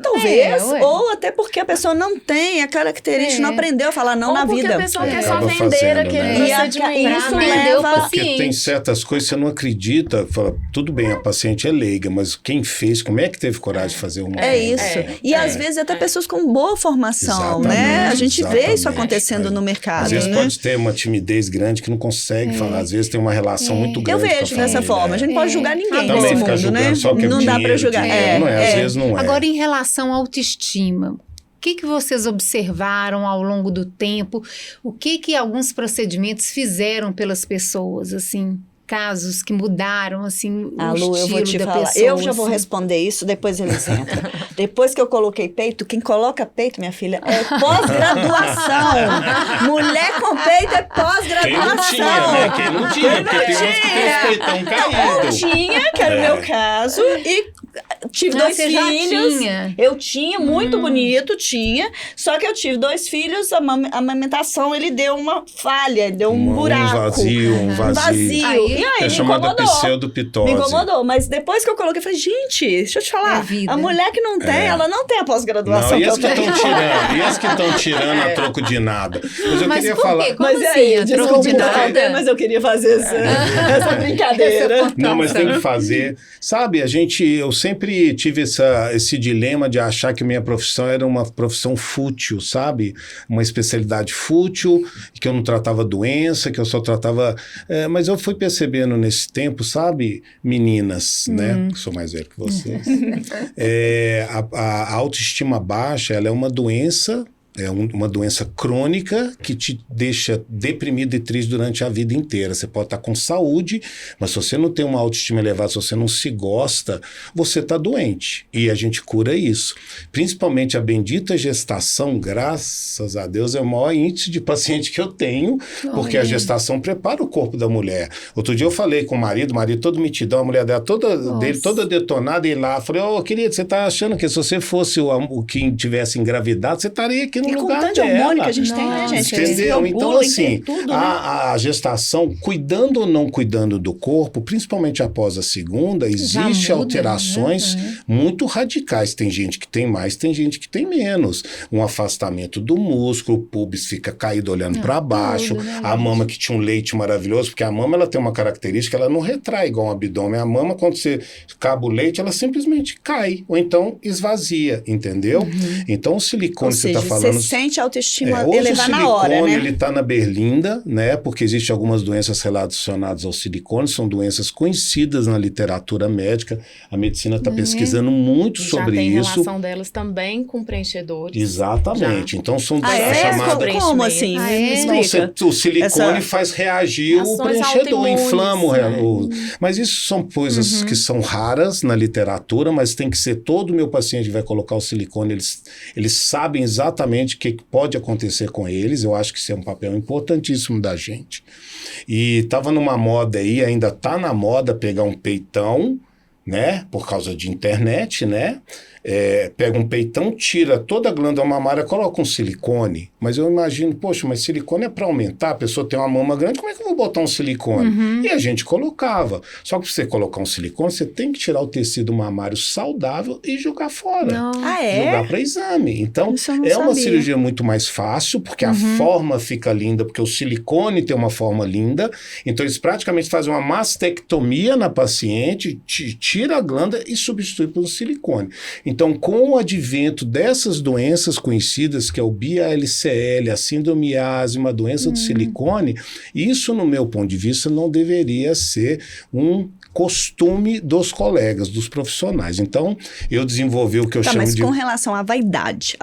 Talvez, ué. ou até porque a pessoa não tem a característica, É. não aprendeu a falar não Ou na porque vida. a pessoa quer só Acaba vender fazendo, aquele né? E procedimento. isso Pra atender o leva- Porque tem paciente. certas coisas que você não acredita, fala, tudo bem, a paciente é leiga, mas quem fez, como é que teve coragem de fazer uma É isso. E às vezes até pessoas com boa formação, né? A gente vê isso exatamente, acontecendo é. no mercado, Às vezes né? pode ter uma timidez grande que não consegue falar, às vezes tem uma relação muito Eu grande com a vejo dessa família, forma. A gente não pode julgar ninguém Também nesse ficar mundo, julgando né? só que é Não dá pra dinheiro, julgar. dinheiro, não é, às vezes não é. Agora, em relação à autoestima, o que vocês observaram ao longo do tempo? O que alguns procedimentos fizeram pelas pessoas, assim? Casos que mudaram, assim, o Lu, eu vou estilo te da falar. pessoa. Eu já vou assim. responder isso, depois eles entram. Depois que eu coloquei peito, quem coloca peito, minha filha, é pós-graduação. Mulher com peito é pós-graduação. Quem não tinha, né? Quem não tinha, porque tem uns que tem os peitão Eu caídos. tinha, que era o meu caso, e tive dois você já filhos. tinha. Eu tinha, muito bonito, tinha. Só que eu tive 2 filhos, a amamentação, ele deu uma falha, deu um buraco. Um vazio. Aí, E aí, É me chamada incomodou. pseudopitose. Me incomodou, mas depois que eu coloquei, eu falei, gente, deixa eu te falar, É vida. a mulher que não tem, ela não tem a pós-graduação Não, e que as eu que tenho. estão tirando? E as que estão tirando a troco de nada? Mas eu Mas queria por falar. quê? Como Mas e assim? aí, A troco desculpa de interromper, nada? mas eu queria fazer essa brincadeira. Não, mas tem que fazer. Sabe, eu sempre tive esse dilema de achar que minha profissão era uma profissão fútil, sabe? Uma especialidade fútil, que eu não tratava doença, que eu só tratava... mas eu fui percebendo nesse tempo, sabe, meninas, né? Que sou mais velho que vocês. A autoestima baixa, ela é uma doença... É uma doença crônica que te deixa deprimido e triste durante a vida inteira. Você pode estar com saúde, mas se você não tem uma autoestima elevada, se você não se gosta, você está doente. E a gente cura isso. Principalmente a bendita gestação, graças a Deus, é o maior índice de paciente que eu tenho, porque a gestação prepara o corpo da mulher. Outro dia eu falei com o marido todo metidão, a mulher dela toda detonada, e lá, falei, querida, você está achando que se você fosse quem tivesse engravidado, você estaria aqui no e lugar com tanto dela. hormônio que a gente tem, né, gente? Entendeu? Então, assim, tudo, né? a gestação, cuidando ou não cuidando do corpo, principalmente após a segunda, existem alterações muito radicais. Tem gente que tem mais, tem gente que tem menos. Um afastamento do músculo, o púbis fica caído olhando para baixo, a mama que tinha um leite maravilhoso, porque a mama ela tem uma característica, ela não retrai igual um abdômen. A mama, quando você acaba o leite, ela simplesmente cai, ou então esvazia, entendeu? Então, o silicone, você está falando... você sente a autoestima hoje elevar o na hora, né? silicone, ele está na berlinda, né? Porque existem algumas doenças relacionadas ao silicone, são doenças conhecidas na literatura médica. A medicina está pesquisando muito sobre já tem isso. relação delas também com preenchedores. Exatamente. Então, são chamadas... Como assim? Me explica. O silicone faz reagir o preenchedor, inflama Mas isso são coisas que são raras na literatura, mas tem que ser todo meu paciente que vai colocar o silicone, eles sabem exatamente o que pode acontecer com eles. Eu acho que isso é um papel importantíssimo da gente. E estava numa moda aí, ainda está na moda pegar um peitão, né? Por causa de internet, né? Pega um peitão, tira toda a glândula mamária, coloca um silicone. Mas eu imagino, poxa, mas silicone é para aumentar, a pessoa tem uma mama grande, como é que eu vou botar um silicone? E a gente colocava. Só que para você colocar um silicone, você tem que tirar o tecido mamário saudável e jogar fora. Jogar para exame. Então, uma cirurgia muito mais fácil, porque a forma fica linda, porque o silicone tem uma forma linda. Então, eles praticamente fazem uma mastectomia na paciente, tira a glândula e substitui por um silicone. Então, com o advento dessas doenças conhecidas, que é o BALCL, a síndrome asma, a doença do silicone, isso, no meu ponto de vista, não deveria ser um costume dos colegas, dos profissionais. Então, eu desenvolvi o que eu chamo mas de... com relação à vaidade,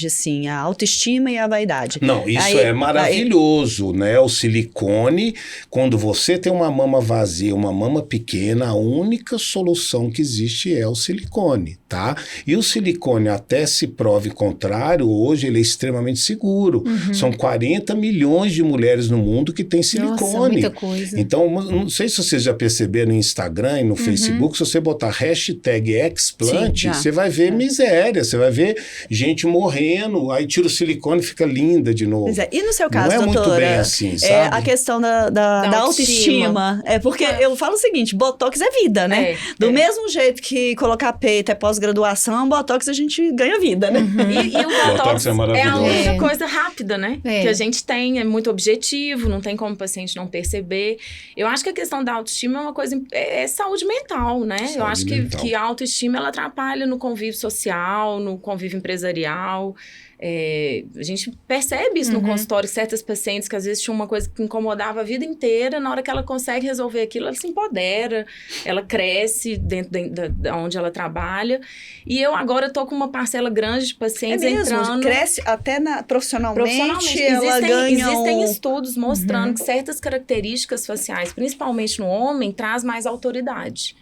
assim, a autoestima e a vaidade. Não, isso é maravilhoso, né? O silicone, quando você tem uma mama vazia, uma mama pequena, a única solução que existe é o silicone, tá? E o silicone, até se prove contrário, hoje ele é extremamente seguro. São 40 milhões de mulheres no mundo que têm silicone. Nossa, muita coisa. Então, não sei se vocês já perceberam no Instagram e no Facebook, se você botar hashtag #explant, você vai ver miséria, você vai ver gente morrendo, aí tira o silicone e fica linda de novo. E no seu caso, não é doutora? Muito bem assim, sabe? A questão da autoestima. Porque eu falo o seguinte, botox é vida, né? Do mesmo jeito que colocar peito é pós-graduação, botox a gente ganha vida, né? E o botox é a única coisa rápida, né? Que a gente tem, é muito objetivo, não tem como o paciente não perceber. Eu acho que a questão da autoestima é uma coisa... É saúde mental, né? Eu acho que a autoestima, ela atrapalha no convívio social, no convívio empresarial. A gente percebe isso no consultório, certas pacientes que às vezes tinham uma coisa que incomodava a vida inteira, na hora que ela consegue resolver aquilo, ela se empodera, ela cresce dentro de onde ela trabalha. E eu agora estou com uma parcela grande de pacientes entrando... Cresce até profissionalmente ela ganha... Existem estudos mostrando que certas características faciais, principalmente no homem, traz mais autoridade.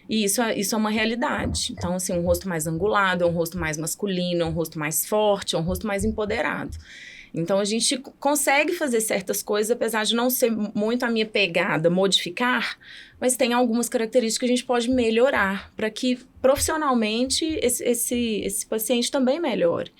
E isso é uma realidade. Então, assim, um rosto mais angulado, é um rosto mais masculino, é um rosto mais forte, é um rosto mais empoderado. Então, a gente consegue fazer certas coisas, apesar de não ser muito a minha pegada, modificar, mas tem algumas características que a gente pode melhorar para que, profissionalmente, esse paciente também melhore.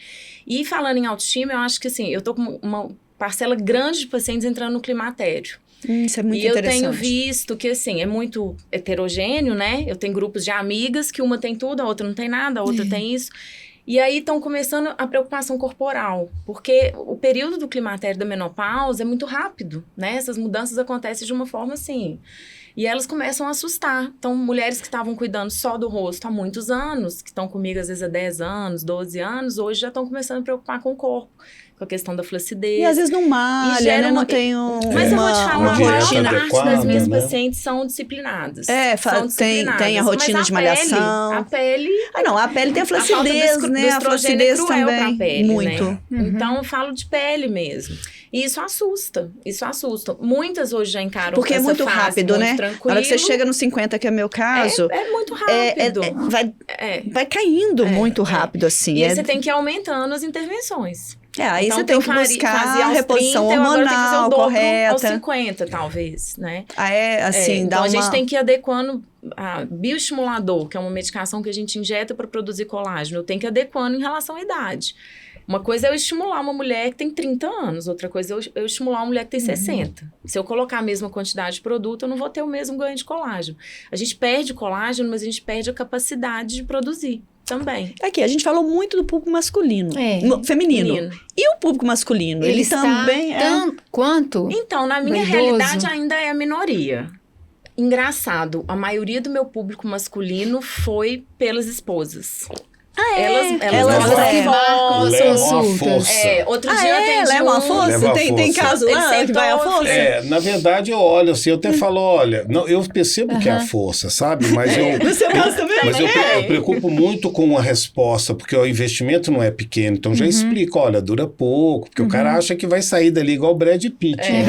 E falando em autoestima, eu acho que, assim, eu tô com uma parcela grande de pacientes entrando no climatério. Isso é muito interessante. E eu tenho visto que, assim, é muito heterogêneo, né? Eu tenho grupos de amigas que uma tem tudo, a outra não tem nada, a outra tem isso. E aí estão começando a preocupação corporal, porque o período do climatério da menopausa é muito rápido, né? Essas mudanças acontecem de uma forma assim... E elas começam a assustar. Então, mulheres que estavam cuidando só do rosto há muitos anos, que estão comigo às vezes há 10 anos, 12 anos, hoje já estão começando a preocupar com o corpo, com a questão da flacidez. E às vezes não malha, né? Não tem Mas eu vou te falar, a maior parte das minhas né? pacientes são disciplinadas. Tem a rotina de malhação. A pele... a pele tem a flacidez, né? A flacidez é também. Pra pele, muito. Né? Então, eu falo de pele mesmo. E isso assusta. Muitas hoje já encaram porque essa é muito fase, rápido, muito né? tranquilo. Na hora que você chega nos 50, que é meu caso... É muito rápido. Vai caindo muito rápido, assim. E aí você tem que ir aumentando as intervenções. Aí então, você tem que buscar a reposição 30, hormonal correta. Aos 50, talvez, né? Então a gente tem que ir adequando a bioestimulador, que é uma medicação que a gente injeta para produzir colágeno. Eu tenho que ir adequando em relação à idade. Uma coisa é eu estimular uma mulher que tem 30 anos, outra coisa é eu estimular uma mulher que tem 60. Se eu colocar a mesma quantidade de produto, eu não vou ter o mesmo ganho de colágeno. A gente perde colágeno, mas a gente perde a capacidade de produzir também. Aqui, a gente falou muito do público masculino, feminino. E o público masculino? Ele também quanto? Então, na minha realidade, ainda é a minoria. Engraçado, a maioria do meu público masculino foi pelas esposas. Elas levam a força. Outro dia eu atendi leva a força? Tem caso lá que vai a força? Na verdade, eu olho assim, eu até falo, olha, não, eu percebo que é a força, sabe? Mas eu preocupo muito com a resposta, porque o investimento não é pequeno, então já explico, olha, dura pouco, porque o cara acha que vai sair dali igual o Brad Pitt, né?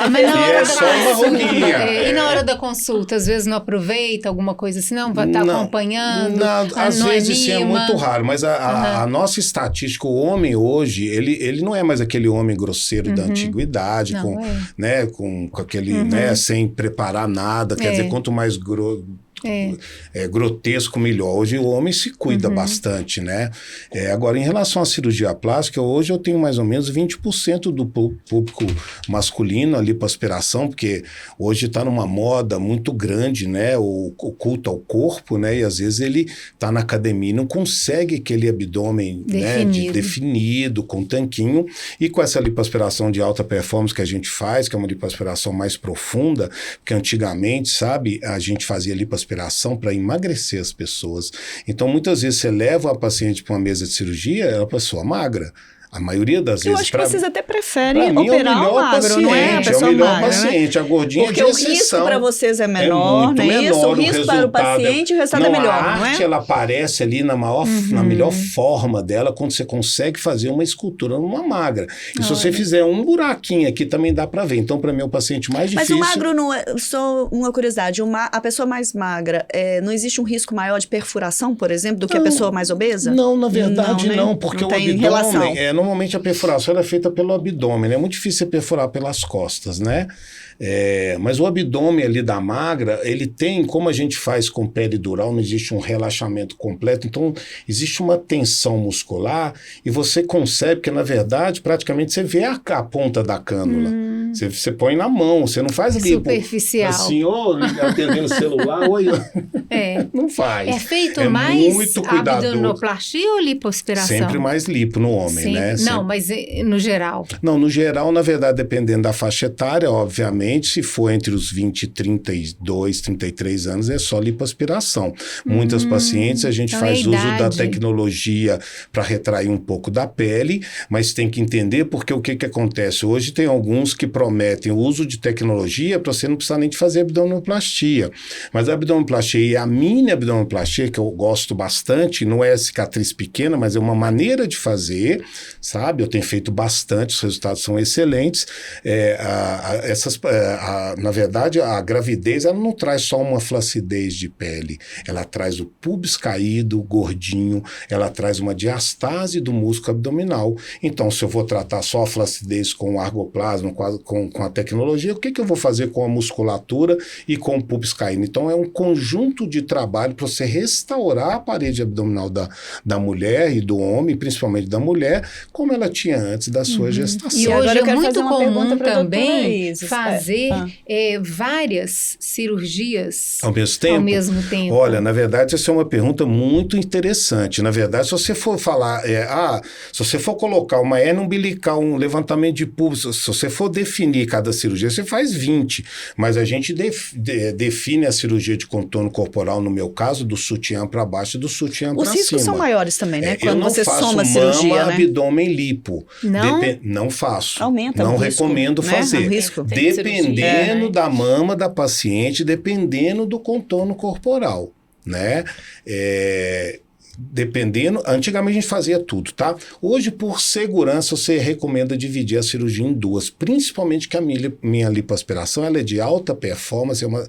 Mas na hora só uma roupinha. E na hora da consulta, às vezes não aproveita alguma coisa assim, não vai estar acompanhando, às vezes sim, é muito raro, mas a nossa estatística, o homem hoje, ele não é mais aquele homem grosseiro da antiguidade, com aquele, sem preparar nada, quer dizer, quanto mais grotesco, melhor. Hoje o homem se cuida bastante, né? Agora, em relação à cirurgia plástica, hoje eu tenho mais ou menos 20% do público masculino ali para aspiração, porque hoje está numa moda muito grande, né? O culto ao corpo, né? E às vezes ele está na academia e não consegue aquele abdômen definido, com tanquinho, e com essa lipoaspiração de alta performance que a gente faz, que é uma lipoaspiração mais profunda, porque antigamente, sabe, a gente fazia lipoaspiração para emagrecer as pessoas. Então, muitas vezes você leva a paciente para uma mesa de cirurgia, ela é uma pessoa magra. A maioria das vezes... Eu acho que vocês até preferem operar o magro, não é? A pessoa magra, paciente, a gordinha porque de exceção. Porque o risco para vocês é menor, não é isso? O risco para o paciente, o resultado é melhor, não é? A arte, ela aparece ali na melhor forma dela, quando você consegue fazer uma escultura numa magra. E se você fizer um buraquinho aqui, também dá para ver. Então, para mim, é o paciente mais difícil... Mas o magro não é... Só uma curiosidade, a pessoa mais magra, não existe um risco maior de perfuração, por exemplo, do que a pessoa mais obesa? Não, na verdade não, porque não o tem abdômen... relação. Normalmente a perfuração é feita pelo abdômen, é muito difícil você perfurar pelas costas, né? Mas o abdômen ali da magra, ele tem, como a gente faz com pele dural, não existe um relaxamento completo, então existe uma tensão muscular e você consegue, porque na verdade, praticamente você vê a ponta da cânula. Você põe na mão, você não faz lipo. Superficial. Assim, atendendo o celular, não faz. É feito mais abdominoplastia ou lipoaspiração? Sempre mais lipo no homem, né? Não, mas no geral? Não, no geral, na verdade, dependendo da faixa etária, obviamente, se for entre os 20 e 32, 33 anos, é só lipoaspiração. Muitas pacientes, a gente faz uso da tecnologia para retrair um pouco da pele, mas tem que entender porque o que acontece? Hoje tem alguns que prometem o uso de tecnologia para você não precisar nem de fazer abdominoplastia. Mas a abdominoplastia e a mini abdominoplastia, que eu gosto bastante, não é cicatriz pequena, mas é uma maneira de fazer, sabe? Eu tenho feito bastante, os resultados são excelentes. Na verdade, a gravidez ela não traz só uma flacidez de pele, ela traz o púbis caído, gordinho, ela traz uma diastase do músculo abdominal. Então, se eu vou tratar só a flacidez com o argoplasma, com a tecnologia, o que eu vou fazer com a musculatura e com o púbis caído? Então, é um conjunto de trabalho para você restaurar a parede abdominal da mulher e do homem, principalmente da mulher, como ela tinha antes da sua gestação. E hoje é muito comum também fazer várias cirurgias ao mesmo tempo. Olha, na verdade, essa é uma pergunta muito interessante. Na verdade, se você for falar, se você for colocar uma hernia umbilical, um levantamento de pubis, se você for definir cada cirurgia, você faz 20, mas a gente define a cirurgia de contorno corporal, no meu caso, do sutiã para baixo e do sutiã para cima. Os riscos são maiores também, né? Quando você soma a cirurgia, cirurgia, né? Abdômen lipo. Não faço. Aumenta não o risco, recomendo fazer. O risco. Dependendo da mama da paciente, dependendo do contorno corporal, né? Dependendo, antigamente a gente fazia tudo, tá? Hoje, por segurança, você recomenda dividir a cirurgia em duas, principalmente que a minha lipoaspiração ela é de alta performance, é uma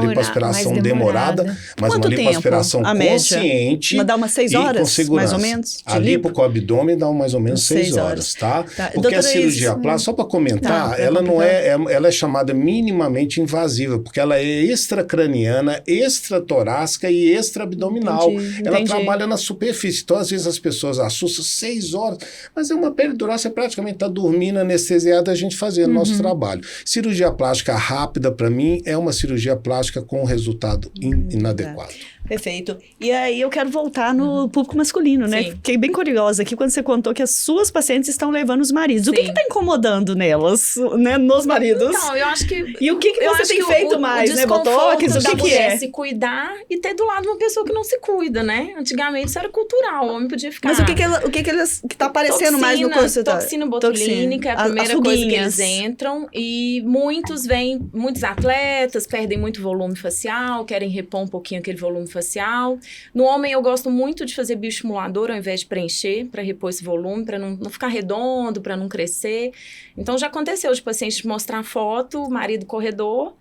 lipoaspiração demorada, mas quanto uma lipoaspiração consciente. Dá umas 6 horas, com segurança. mais ou menos? A lipo com o abdômen dá mais ou menos 6 horas, tá? Porque doutora, a cirurgia plástica, só para comentar, ela não ela é chamada minimamente invasiva, porque ela é extracraniana, extratorácica e extraabdominal. Ela trabalha na superfície. Então, às vezes, as pessoas assustam 6 horas, mas é uma peridural, você praticamente está dormindo, anestesiado, a gente fazendo nosso trabalho. Cirurgia plástica rápida, para mim, é uma cirurgia plástica com resultado inadequado. Perfeito. E aí eu quero voltar no público masculino, né? Sim. Fiquei bem curiosa aqui quando você contou que as suas pacientes estão levando os maridos. O que está incomodando nelas, né? Nos maridos? Então, eu acho que... E o que você tem feito mais, né? Botox, o que é? Se cuidar e ter do lado uma pessoa que não se cuida, né? Antigamente isso era cultural, o homem podia ficar... Mas o que tá aparecendo mais no consultório? Toxina botulínica é a primeira coisa que eles entram. E muitos atletas perdem muito volume facial, querem repor um pouquinho aquele volume facial. No homem, eu gosto muito de fazer bioestimulador ao invés de preencher, para repor esse volume, para não ficar redondo, para não crescer. Então, já aconteceu de paciente mostrar foto, marido corredor,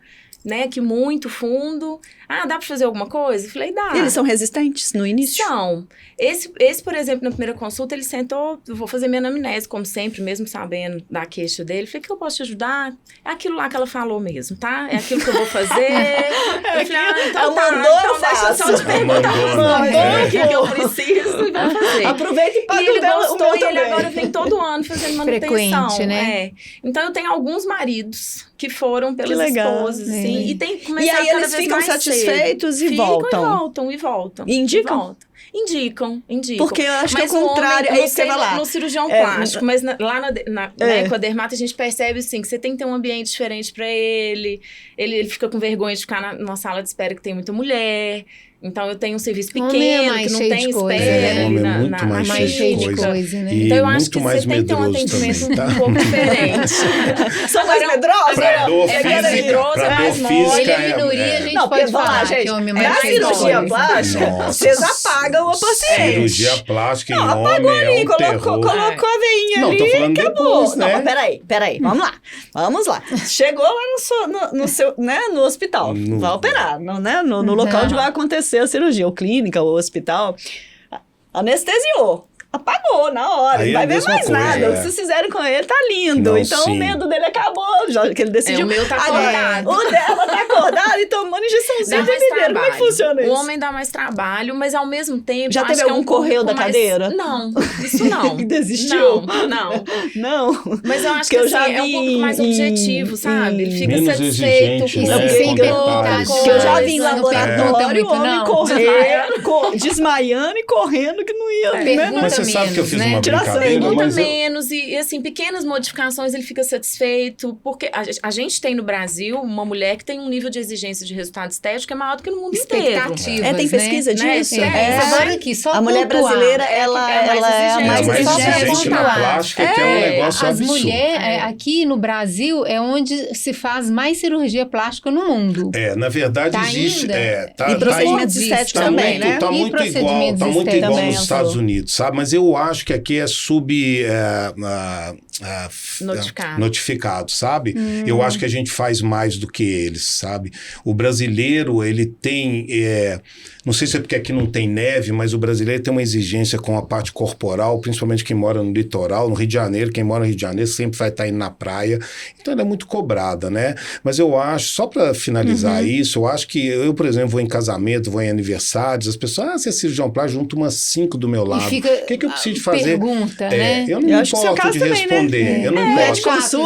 né, que muito fundo. Ah, dá pra fazer alguma coisa? Eu falei, dá. E eles são resistentes no início? São. Esse, por exemplo, na primeira consulta, ele sentou, eu vou fazer minha anamnese, como sempre, mesmo sabendo da queixa dele. Falei, que eu posso te ajudar? É aquilo lá que ela falou mesmo, tá? É aquilo que eu vou fazer. Eu falei, então tá, então deixa eu só te perguntar o que eu preciso e vou fazer. Aproveita e paga ele dela, gostou, e ele agora vem todo ano fazendo manutenção. Frequente, né? É. Então, eu tenho alguns maridos que foram pelas esposas, assim, e tem que começar e aí eles ficam satisfeitos e voltam. E voltam. E indicam? Indicam. Porque eu acho que é o contrário, homem, aí você vai lá. No cirurgião plástico, mas lá na ecodermata a gente percebe, assim, que você tem que ter um ambiente diferente pra ele. Ele fica com vergonha de ficar numa sala de espera que tem muita mulher. Então, eu tenho um serviço pequeno, que não tem espera. O homem é muito mais cheio de coisa. Né? Então, eu acho que você tem que ter um atendimento um pouco diferente. São mais medrosos? Pra dor física, ele é minoria, a gente pode falar, gente, que homem na cirurgia plástica, vocês apagam a paciente. Cirurgia plástica em homem apagou ali, é um terror. colocou a veinha não, ali, tô falando acabou. Depois, né? Não, peraí, vamos lá. Chegou lá no seu, né, no hospital, vai operar, no local onde vai acontecer a cirurgia, ou clínica, ou hospital, anestesiou. Apagou na hora, aí não vai ver mais nada. O que vocês fizerem com ele tá lindo. Não, então, o medo dele acabou, já que ele decidiu. O meu tá acordado. O dela tá acordado e tomando injeçãozinha de bebedeira. Como é que funciona isso? O homem dá mais trabalho, mas ao mesmo tempo... Já teve algum correu da cadeira? Não, isso não. Desistiu? Não. Mas eu acho que assim, é um pouco mais objetivo, sabe? Ele fica menos satisfeito. Exigente, né? Que eu já vi em laboratório, o homem correndo, desmaiando e correndo que não ia. Mas você sabe que eu fiz uma brincadeira, pergunta menos e assim, pequenas modificações ele fica satisfeito, porque a gente tem no Brasil uma mulher que tem um nível de exigência de resultado estético que é maior do que no mundo inteiro. Tem pesquisa disso? Agora aqui, só a mulher brasileira, ela é a mais exigente na plástica, que é um negócio absurdo. As mulheres, aqui no Brasil, é onde se faz mais cirurgia plástica no mundo. Na verdade existe. E procedimentos estéticos também, né? Tá muito igual nos Estados Unidos, sabe? Mas eu acho que aqui é notificado, sabe? Eu acho que a gente faz mais do que eles, sabe? O brasileiro, ele tem... não sei se é porque aqui não tem neve, mas o brasileiro tem uma exigência com a parte corporal, principalmente quem mora no litoral, no Rio de Janeiro. Quem mora no Rio de Janeiro sempre vai estar indo na praia. Então, ela é muito cobrada, né? Mas eu acho, só para finalizar isso, eu acho que eu, por exemplo, vou em casamento, vou em aniversários, as pessoas, você é cirurgião plástico, junto umas 5 do meu lado. O que eu preciso fazer? Pergunta, né? Eu não importo de responder. Também, né? Eu não importo.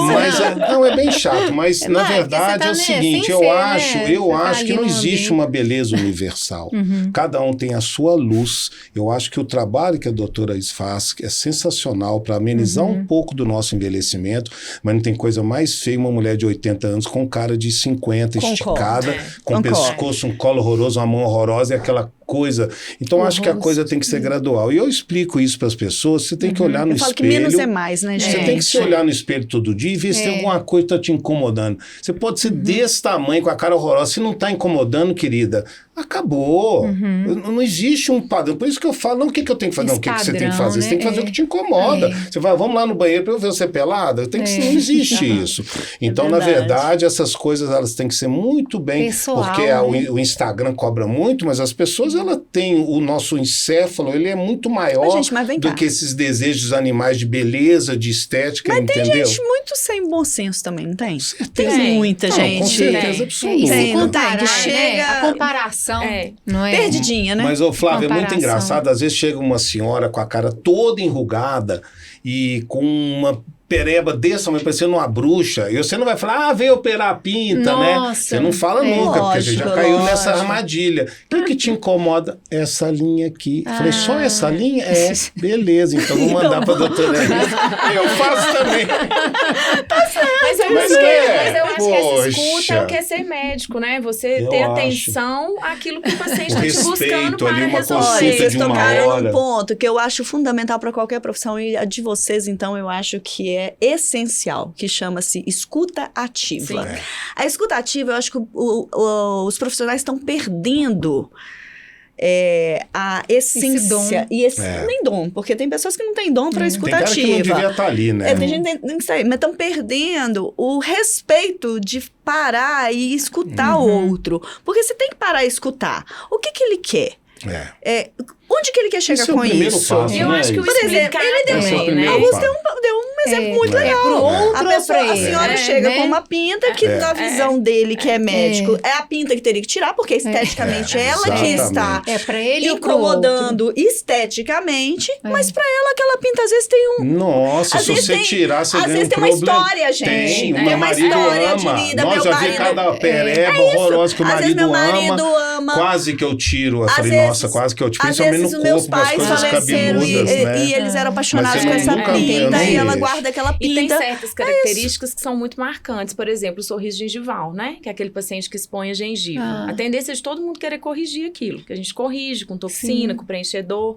Mas é bem chato, mas na verdade é o seguinte, eu acho que não existe uma beleza universal. Cada um tem a sua luz. Eu acho que o trabalho que a doutora faz é sensacional para amenizar um pouco do nosso envelhecimento, mas não tem coisa mais feia uma mulher de 80 anos com cara de 50, esticada, com pescoço, um colo horroroso, uma mão horrorosa e aquela coisa. Então, acho que a coisa tem que ser gradual. E eu explico isso para as pessoas, você tem que olhar no espelho. Eu falo que menos é mais, né, gente? Você tem que se olhar no espelho todo dia e ver se tem alguma coisa que está te incomodando. Você pode ser desse tamanho, com a cara horrorosa. Se não está incomodando, querida, acabou. Não existe um padrão. Por isso que eu falo, não o que eu tenho que fazer, não o que você tem que fazer. Né? Você tem que fazer o que te incomoda. Você vai, vamos lá no banheiro para eu ver você pelada? Não existe isso. Então, na verdade, essas coisas elas têm que ser muito bem... Pessoal, porque o Instagram cobra muito, mas as pessoas, ela tem o nosso encéfalo, ele é muito maior do que esses desejos animais de beleza, de estética, mas entendeu? Mas tem gente muito sem bom senso também, não tem? Com certeza. Tem muita gente. Com certeza absoluta. Tem, não tem, que chega... A comparação comparação, não é? Perdidinha, né? Mas, ô, Flávia, é muito Comparação. engraçado. Às vezes chega uma senhora com a cara toda enrugada e com uma pereba desse tamanho, parecendo uma bruxa, e você não vai falar, veio operar a pinta, Nossa, né? Você não fala nunca, porque você já lógico, caiu nessa lógico. armadilha. O que te incomoda? Essa linha aqui. Falei, só essa linha? Beleza, então vou mandar pra doutora Elisa. Eu faço também. Mas eu Mas acho que poxa. essa escuta é o que é ser médico, né? Você Eu ter acho. atenção àquilo que o paciente O está te buscando respeito ali, para uma resolver. consulta Olha, vocês de uma tocaram hora. num ponto que eu acho fundamental para qualquer profissão, e a de vocês, então, eu acho que é essencial, que chama-se escuta ativa. Sim. A escuta ativa, eu acho que os profissionais estão perdendo a essência. Nem dom, porque tem pessoas que não têm dom para Tem escuta cara que não ativa. devia estar ali, né? Tem gente que tem que sair, mas estão perdendo o respeito de parar e escutar o outro. Porque você tem que parar e escutar. O que ele quer? Onde que ele quer chegar Esse é o com primeiro isso? passo, Eu né? acho que o Por exemplo, explicar ele deu- Esse é o também, primeiro né? passo. Deu um exemplo muito É legal. pro outro A ou pra ele, senhora né? chega Né? com uma pinta que, na visão dele, que é médico, é a pinta que teria que tirar, porque esteticamente ela que está exatamente. Pra ele ou pro outro. incomodando esteticamente, mas pra ela aquela pinta às vezes tem um... Nossa, Às se vezes você tem- tirar, você às ganha vezes um tem uma problema. história, gente. Tem, Tem meu uma marido história de ama. vida, Nós meu já vi marido- cada pereba isso. horrorosa que o Às vezes marido meu marido ama. Quase que eu tiro. Eu Às falei, vezes- nossa, quase que eu tiro. Às Principalmente vezes no os meus corpo, as pais coisas faleceram cabeludas, né? e eles eram apaixonados Mas com essa nunca- pinta eu não e ela vejo. guarda aquela E tem pinta. certas características que são muito marcantes. Por exemplo, o sorriso gengival, né? Que é aquele paciente que expõe a gengiva. A tendência é de todo mundo querer corrigir aquilo. Que a gente corrige com toxina, com preenchedor.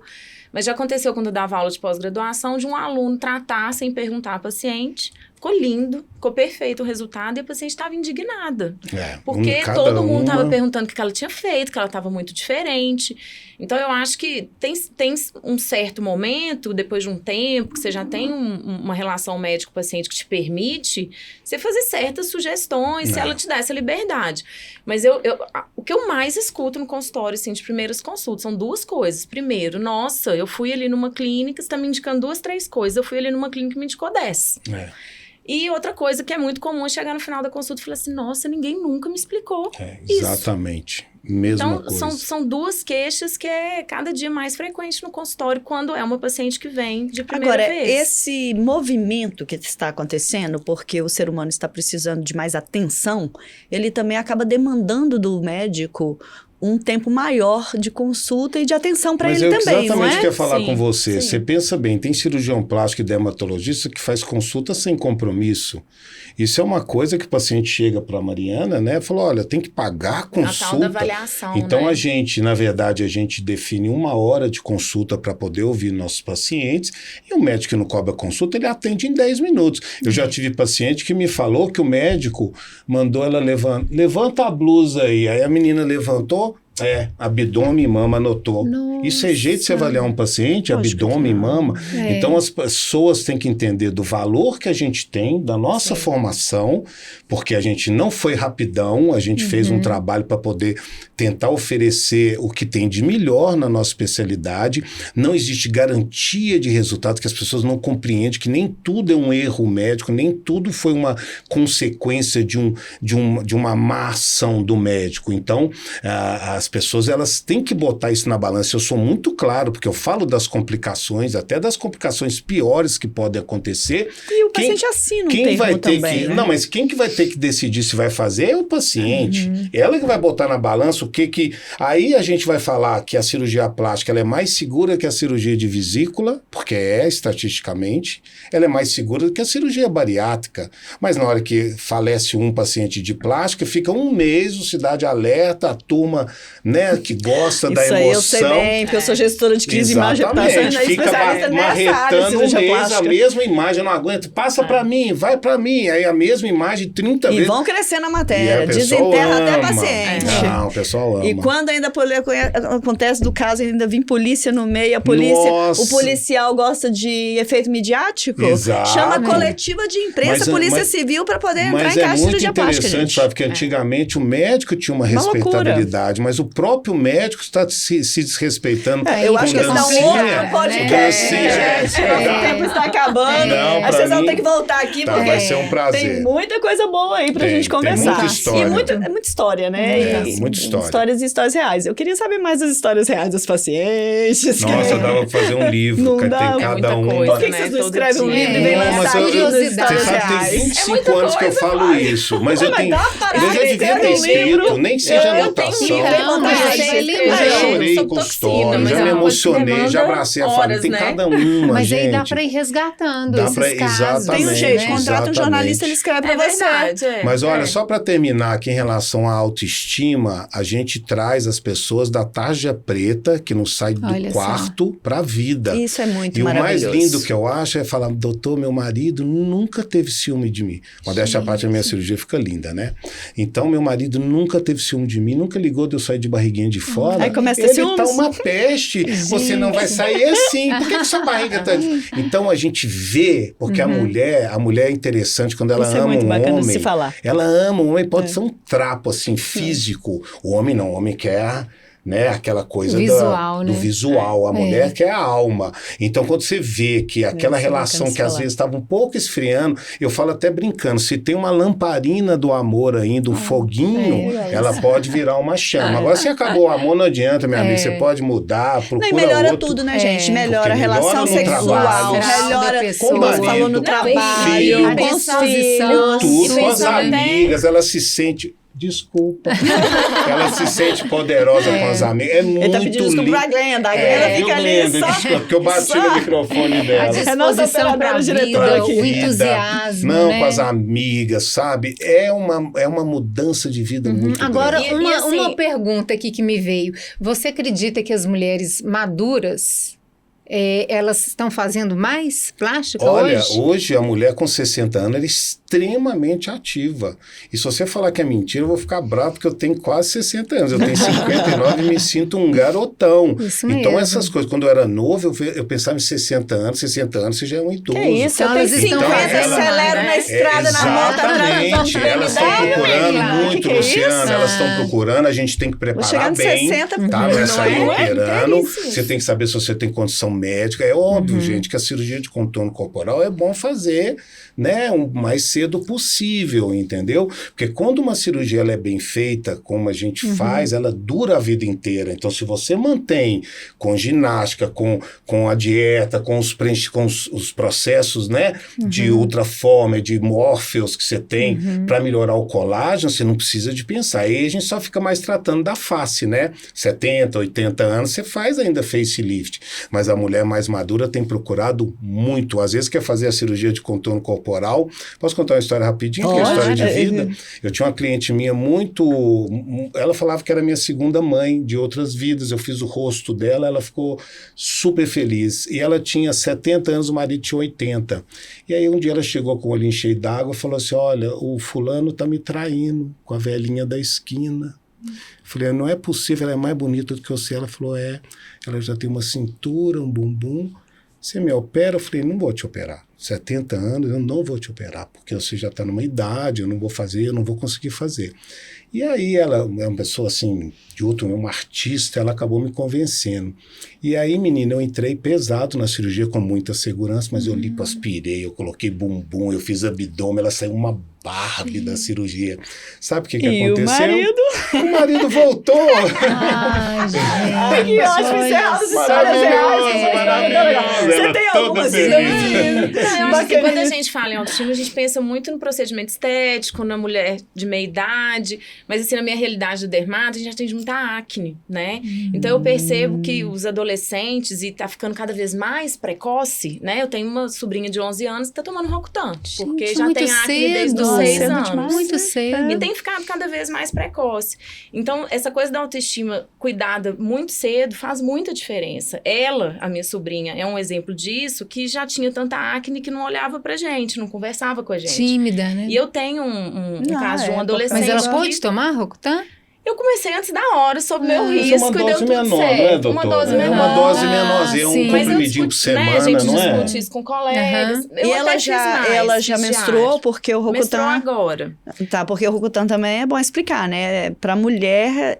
Mas já aconteceu quando eu dava aula de pós-graduação de um aluno tratar sem perguntar ao paciente. Ficou lindo, ficou perfeito o resultado e a paciente estava indignada. Porque todo mundo estava perguntando o que ela tinha feito, que ela estava muito diferente. Então, eu acho que tem um certo momento, depois de um tempo, que você já tem uma relação médico-paciente que te permite você fazer certas sugestões, se ela te dá essa liberdade. Mas o que eu mais escuto no consultório, assim, de primeiras consultas, são duas coisas. Primeiro, nossa, eu fui ali numa clínica, você está me indicando 2, 3 coisas. Eu fui ali numa clínica e me indicou 10. E outra coisa que é muito comum é chegar no final da consulta e falar assim, nossa, ninguém nunca me explicou isso. Exatamente. Mesma coisa. Então, são duas queixas que é cada dia mais frequente no consultório quando é uma paciente que vem de primeira Agora, vez. esse movimento que está acontecendo, porque o ser humano está precisando de mais atenção, ele também acaba demandando do médico um tempo maior de consulta e de atenção para ele também, não é? Mas eu exatamente quero falar Sim, com você. sim. Você pensa bem, tem cirurgião plástico e dermatologista que faz consulta sem compromisso. Isso é uma coisa que o paciente chega para a Mariana, né? Falou, olha, tem que pagar a consulta. A tal da avaliação, Então, né? a gente, na verdade, a gente define 1 hora de consulta para poder ouvir nossos pacientes e o médico que não cobra consulta, ele atende em 10 minutos. Eu já tive paciente que me falou que o médico mandou ela levanta a blusa aí. Aí a menina levantou, abdômen e mama, anotou. Nossa. Isso é jeito de você avaliar um paciente, Lógico abdômen e que não. mama. Então, as pessoas têm que entender do valor que a gente tem, da nossa formação, porque a gente não foi rapidão, a gente fez um trabalho para poder tentar oferecer o que tem de melhor na nossa especialidade. Não existe garantia de resultado, que as pessoas não compreendem que nem tudo é um erro médico, nem tudo foi uma consequência de uma má ação do médico. Então, as pessoas elas têm que botar isso na balança. Eu sou muito claro, porque eu falo das complicações, até das complicações piores que podem acontecer. E o paciente assina um Quem termo vai ter também, que, né? Não, mas quem que vai ter que decidir se vai fazer é o paciente. Ela que vai botar na balança o que... Aí a gente vai falar que a cirurgia plástica ela é mais segura que a cirurgia de vesícula, porque estatisticamente, ela é mais segura do que a cirurgia bariátrica. Mas na hora que falece um paciente de plástica, fica 1 mês, o Cidade Alerta, a turma, né, que gosta da Isso emoção. aí eu sei bem, porque eu sou gestora de crise de imagem. Exatamente, fica marretando 1 mês, a mesma imagem, eu não aguento, passa pra mim, vai pra mim, aí a mesma imagem 30 E vezes. vão crescendo a E matéria, a pessoa desenterra até ama. paciente. Não, o pessoal ama. E quando ainda acontece do caso, ainda vem polícia no meio, Nossa. o policial gosta de efeito midiático, Exato. chama coletiva de imprensa, polícia civil, para poder entrar Mas em casa de muito cirurgia plástica, interessante, gente. sabe, porque antigamente o médico tinha uma Uma loucura. respeitabilidade, mas o próprio médico está se desrespeitando. Eu acho que esse dá um outro podcast. Dancinha. O tempo está acabando. Não, Vocês vão ter que voltar aqui, porque vai ser um prazer. tem muita coisa boa aí pra gente conversar. Tem muita história. E muita história, né? Muita história. Histórias e histórias reais. Eu queria saber mais das histórias reais dos pacientes. Nossa, dava pra fazer um livro, que tem cada um. Coisa, Por que vocês não escrevem um livro e vem lançar aqui nas histórias Você sabe, reais? tem 25 anos que eu falo isso, mas eu tenho... Eu já devia ter escrito, nem seja anotação. Eu já chorei com história, já me emocionei, já abracei a família. Tem cada uma, mas gente. aí dá pra ir resgatando esses casos. Tem um jeito, contrata um jornalista, ele escreve pra você. Mas olha, só para terminar aqui em relação à autoestima, a gente traz as pessoas da tarja preta, que não sai do quarto para a vida. Isso é muito maravilhoso. maravilhoso. E o mais lindo que eu acho é falar, doutor, meu marido nunca teve ciúme de mim. Modéstia à parte, a minha cirurgia fica linda, né? Então, meu marido nunca teve ciúme de mim, nunca ligou de eu sair de barriguinha de fora. Aí começa a ter ciúmes. Ele tá uma peste, você não vai sair assim. Por que sua barriga tá... Então, a gente vê, porque a mulher é interessante quando ela ama um homem. De se falar. Ela ama um homem, pode ser um trapo, assim, físico. O homem não, o homem quer... Né, aquela coisa visual, do visual, a mulher que é a alma. Então, quando você vê que aquela relação que às vezes estava um pouco esfriando, eu falo até brincando, se tem uma lamparina do amor ainda, um foguinho, ela pode virar uma chama. Agora, se acabou o amor, não adianta, minha amiga, você pode mudar, procura outro. Melhora outro. tudo, né, gente? Melhora a relação sexual, melhora, como você falou, no trabalho, com os filhos. Tudo, com as amigas, ela se sente... Desculpa. Ela se sente poderosa com as amigas. É muito lindo. Ele tá pedindo desculpa pra Glenda. A Glenda fica ali só... Desculpa, porque eu bati no microfone dela. É nossa operadora diretora aqui. O entusiasmo, não, com as amigas, sabe? É uma mudança de vida muito Agora, grande. Uma pergunta aqui que me veio. Você acredita que as mulheres maduras... elas estão fazendo mais plástica hoje? Olha, hoje a mulher com 60 anos ela é extremamente ativa. E se você falar que é mentira, eu vou ficar bravo, porque eu tenho quase 60 anos. Eu tenho 59 e me sinto um garotão. Isso mesmo. Então, essas coisas, quando eu era novo, eu pensava em 60 anos você já é um idoso. Que isso, eu tenho 50, acelero na estrada, na moto. Exatamente, elas estão procurando muito, Luciana, elas estão procurando, a gente tem que preparar bem, 60, tá? Não é sair operando, você tem que saber se você tem condição médica. É óbvio, gente, que a cirurgia de contorno corporal é bom fazer, né, o mais cedo possível, entendeu? Porque quando uma cirurgia ela é bem feita, como a gente faz, ela dura a vida inteira. Então, se você mantém com ginástica, com a dieta, com os processos, né, de Ultraformer, de Morpheus que você tem para melhorar o colágeno, você não precisa de pensar. Aí a gente só fica mais tratando da face, né? 70, 80 anos, você faz ainda facelift. Mas a mulher mais madura tem procurado muito. Às vezes quer fazer a cirurgia de contorno corporal. Posso contar uma história rapidinho? Que é a história de vida. Eu tinha uma cliente minha ela falava que era minha segunda mãe de outras vidas. Eu fiz o rosto dela, ela ficou super feliz. E ela tinha 70 anos, o marido tinha 80. E aí um dia ela chegou com o olhinho cheio d'água e falou assim, olha, o fulano tá me traindo com a velhinha da esquina. Eu falei, não é possível, ela é mais bonita do que você. Ela falou, ela já tem uma cintura, um bumbum. Você me opera? Eu falei, não vou te operar. 70 anos, eu não vou te operar, porque você já está numa idade, eu não vou conseguir fazer. E aí ela é uma pessoa assim, de outro, uma artista, ela acabou me convencendo. E aí, menina, eu entrei pesado na cirurgia com muita segurança, mas eu lipoaspirei, eu coloquei bumbum, eu fiz abdômen, ela saiu uma Barbie da cirurgia. Sabe o que aconteceu? O marido? O marido voltou. Ai, gente. Ai, que ótimo encerrar as histórias reais. Você tem alguma assim? Eu acho que quando a gente fala em autoestima, a gente pensa muito no procedimento estético, na mulher de meia idade, mas assim, na minha realidade do dermato, a gente atende muita acne, né? Então eu percebo que os adolescentes, e tá ficando cada vez mais precoce, né? Eu tenho uma sobrinha de 11 anos que tá tomando Rocutan, porque já tem acne desde os 6 anos. Muito cedo. E tem ficado cada vez mais precoce. Então, essa coisa da autoestima cuidada muito cedo faz muita diferença. Ela, a minha sobrinha, é um exemplo disso, que já tinha tanta acne que não olhava pra gente, não conversava com a gente. Tímida, né? E eu tenho um caso de um adolescente. Mas ela pode tomar Rocutan? Eu comecei antes da hora, sob meu risco, uma e deu dose tudo menor, certo. não é, doutor? Uma dose É menor. uma dose menorzinha, sim. um Mas eu comprimidinho por discuti, semana, né, a gente não é? discute isso com colegas. Eu E até ela fiz mais, ela já fiz menstruou, diário. porque o Menstruou Rocutan... agora. Tá, porque o Rocutan também é bom explicar, né? Pra mulher,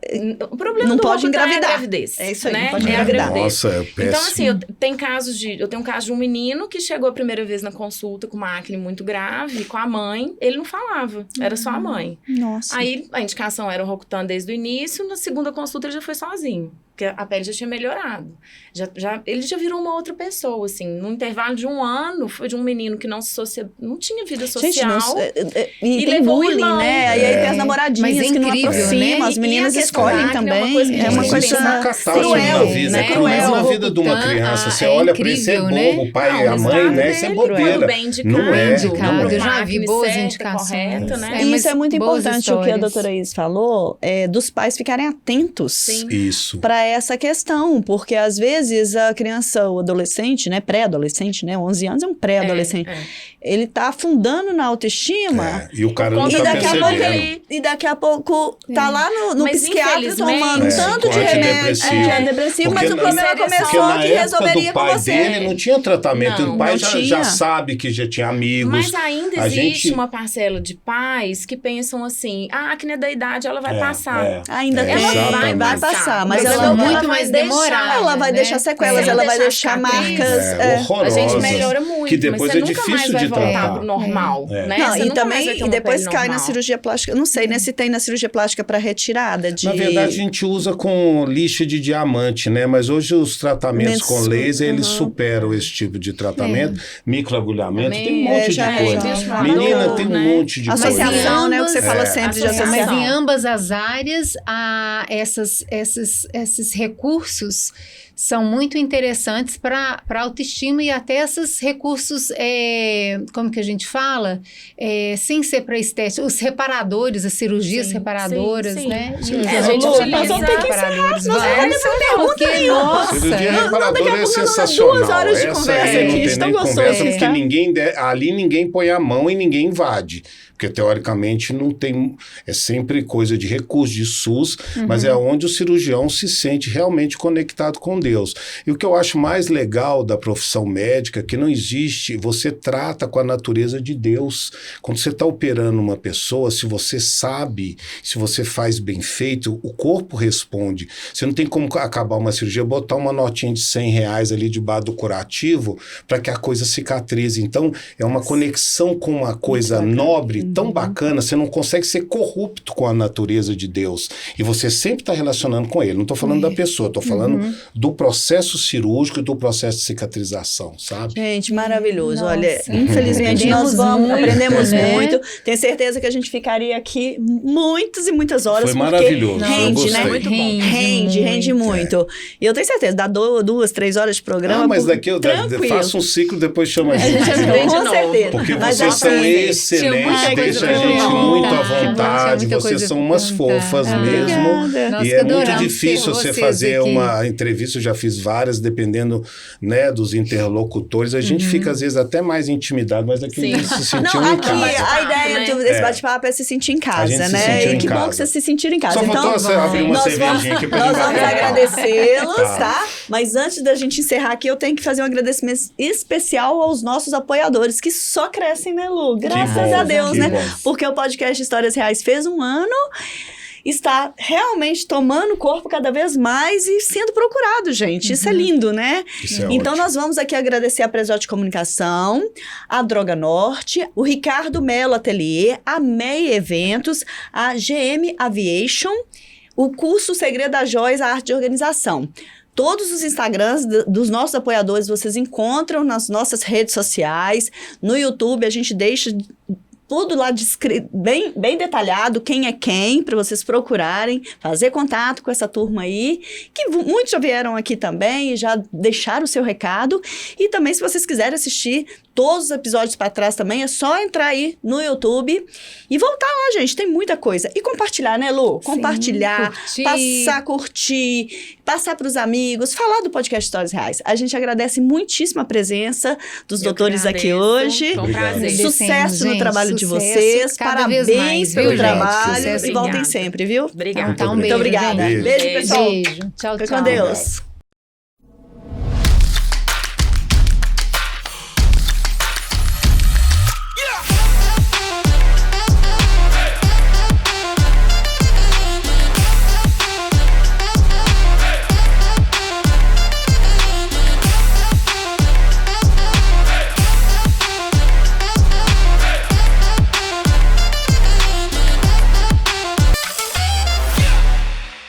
O problema não do pode Rocutan engravidar. É a gravidez. É isso aí, né? não pode É a engravidar. gravidez. Nossa, é péssimo. Então, assim, eu tenho um caso de um menino que chegou a primeira vez na consulta com uma acne muito grave, com a mãe. Ele não falava, era só a mãe. Nossa. Aí, a indicação era o Rocutan desde o início, na segunda consulta ele já foi sozinho. Porque a pele já tinha melhorado. Ele já virou uma outra pessoa, assim. No intervalo de 1 ano, foi de um menino que não tinha vida social. Gente, e tem levou o bullying, irmão. né? E aí tem as namoradinhas Mas é que não incrível, aproximam, né? as meninas E a questão escolhem da acne também. é uma coisa que a É gente uma tem Mas que isso é uma pensar. catástrofe Cruel, na vida. né? É cruel Cruel. na vida de uma Rocutan, criança. Você é olha pra isso, é incrível, bobo. né? O pai Não, e a o mãe, estado né? Isso é dele, bobeira. quando bem indicado, Não é, indicado. não é. Eu já vi Acne boas certa, indicações. correta, né? E mas isso é muito boas importante, o que a histórias. doutora Isis falou, dos pais ficarem atentos Sim. Isso. para essa questão, porque às vezes a criança, o adolescente, né, pré-adolescente, né, 11 anos é um pré-adolescente, ele tá afundando na autoestima. E o cara não E tá daqui a pouco percebendo. E daqui a pouco tá lá no Mas, psiquiatra infelizmente, tomando um tanto de com remédio antidepressivo, mas o problema porque começou na que época resolveria do com pai você. dele não tinha tratamento. Não, o pai não já tinha. sabe que já tinha amigos. Mas ainda A existe gente- uma parcela de pais que pensam assim, a acne da idade, ela vai passar. Ainda É, tem, exatamente. vai passar, mas Mas ela é não muito ela mais vai demorada, deixar, ela vai né? deixar sequelas, É. ela vai Deixar deixar cicatriz. marcas. É, A horrorosas. gente melhora muito, Que depois mas você é nunca difícil mais vai de voltar tratar. pro normal, É. né? Não, Você e nunca mais também, vai ter e uma depois pele cai na normal. cirurgia plástica, não sei, né, se tem na cirurgia plástica para retirada de... Na verdade, a gente usa com lixa de diamante, né? Mas hoje os tratamentos com laser, eles superam esse tipo de tratamento. Microagulhamento, tem um monte de coisa. Menina, tem um monte de coisa. Associação, né, o que você fala É. sempre de Associação. Mas associação. em ambas as áreas, esses recursos são muito interessantes para autoestima e até esses recursos, como que a gente fala? Sem ser para estética, os reparadores, as cirurgias Sim, reparadoras, sim. né? Sim. E A gente Lu, utiliza nós vamos ter que Nós reparadores. não vamos ter pergunta Porque, nenhuma. nossa, Cirurgia Não, reparadora daqui a é pouco nós vamos sensacional. 2 horas de Essa conversa aí não aqui, tem tão nem gostoso, conversa, porque tá? ali ninguém põe a mão e ninguém invade. Porque, teoricamente, não tem... É sempre coisa de recurso, de SUS, mas é onde o cirurgião se sente realmente conectado com Deus. E o que eu acho mais legal da profissão médica é que não existe... Você trata com a natureza de Deus. Quando você está operando uma pessoa, se você sabe, se você faz bem feito, o corpo responde. Você não tem como acabar uma cirurgia, botar uma notinha de R$100 ali debaixo do curativo para que a coisa cicatrize. Então, é uma conexão com uma coisa nobre, tão bacana, você não consegue ser corrupto com a natureza de Deus. E você sempre está relacionando com ele. Não estou falando da pessoa, estou falando do processo cirúrgico e do processo de cicatrização, sabe? Gente, maravilhoso. Nossa. Olha, infelizmente nós Aprendemos muito, aprendemos né? muito. Tenho certeza que a gente ficaria aqui muitas e muitas horas. Foi porque maravilhoso, eu rende, gostei. né? Muito bom. Rende muito. E eu tenho certeza, dá 2, 3 horas de programa. Mas daqui eu tranquilo. faço um ciclo, depois chama a A gente. gente de aprende novo. com certeza. Porque Mas vocês são assim, excelentes, deixa a gente muito à vontade, vocês são umas fofas mesmo. Obrigada. Nós E que é muito adoramos difícil ter você vocês fazer aqui. uma entrevista, eu já fiz várias, dependendo, né, dos interlocutores, a gente fica às vezes até mais intimidado, mas aqui Sim. se sentiu Não, em aqui casa. a ideia né? desse bate-papo é se sentir em A gente casa, se né? sentiu E em que bom casa. que vocês se sentiram em casa. Só Então, faltou você abrir uma nós cervejinha vamos, aqui pra nós gente vamos bater. agradecê-los, Tá. tá? Mas antes da gente encerrar aqui, eu tenho que fazer um agradecimento especial aos nossos apoiadores, que só crescem, né, Lu? Graças bom, a Deus, que né? bom. Porque o podcast Histórias Reais fez 1 ano, está realmente tomando corpo cada vez mais e sendo procurado, gente. Isso é lindo, né? Isso é Então, ótimo. nós vamos aqui agradecer a Presote Comunicação, a Droga Norte, o Ricardo Melo Atelier, a MEI Eventos, a GM Aviation, o curso Segredo das Joias, a Arte de Organização. Todos os Instagrams dos nossos apoiadores vocês encontram nas nossas redes sociais. No YouTube, a gente deixa tudo lá bem detalhado, quem é quem, para vocês procurarem, fazer contato com essa turma aí, que muitos já vieram aqui também e já deixaram o seu recado. E também, se vocês quiserem assistir todos os episódios para trás também, é só entrar aí no YouTube e voltar lá, gente, tem muita coisa. E compartilhar, né, Lu? Compartilhar, curtir, passar para os amigos, falar do podcast Histórias Reais. A gente agradece muitíssimo a presença dos doutores aqui hoje. Foi um prazer. Sucesso no trabalho de de vocês. Parabéns pelo trabalho. E voltem sempre, viu? Obrigada. Muito obrigada. Beijo. Beijo, pessoal. Beijo. Tchau, Fica tchau. com Deus.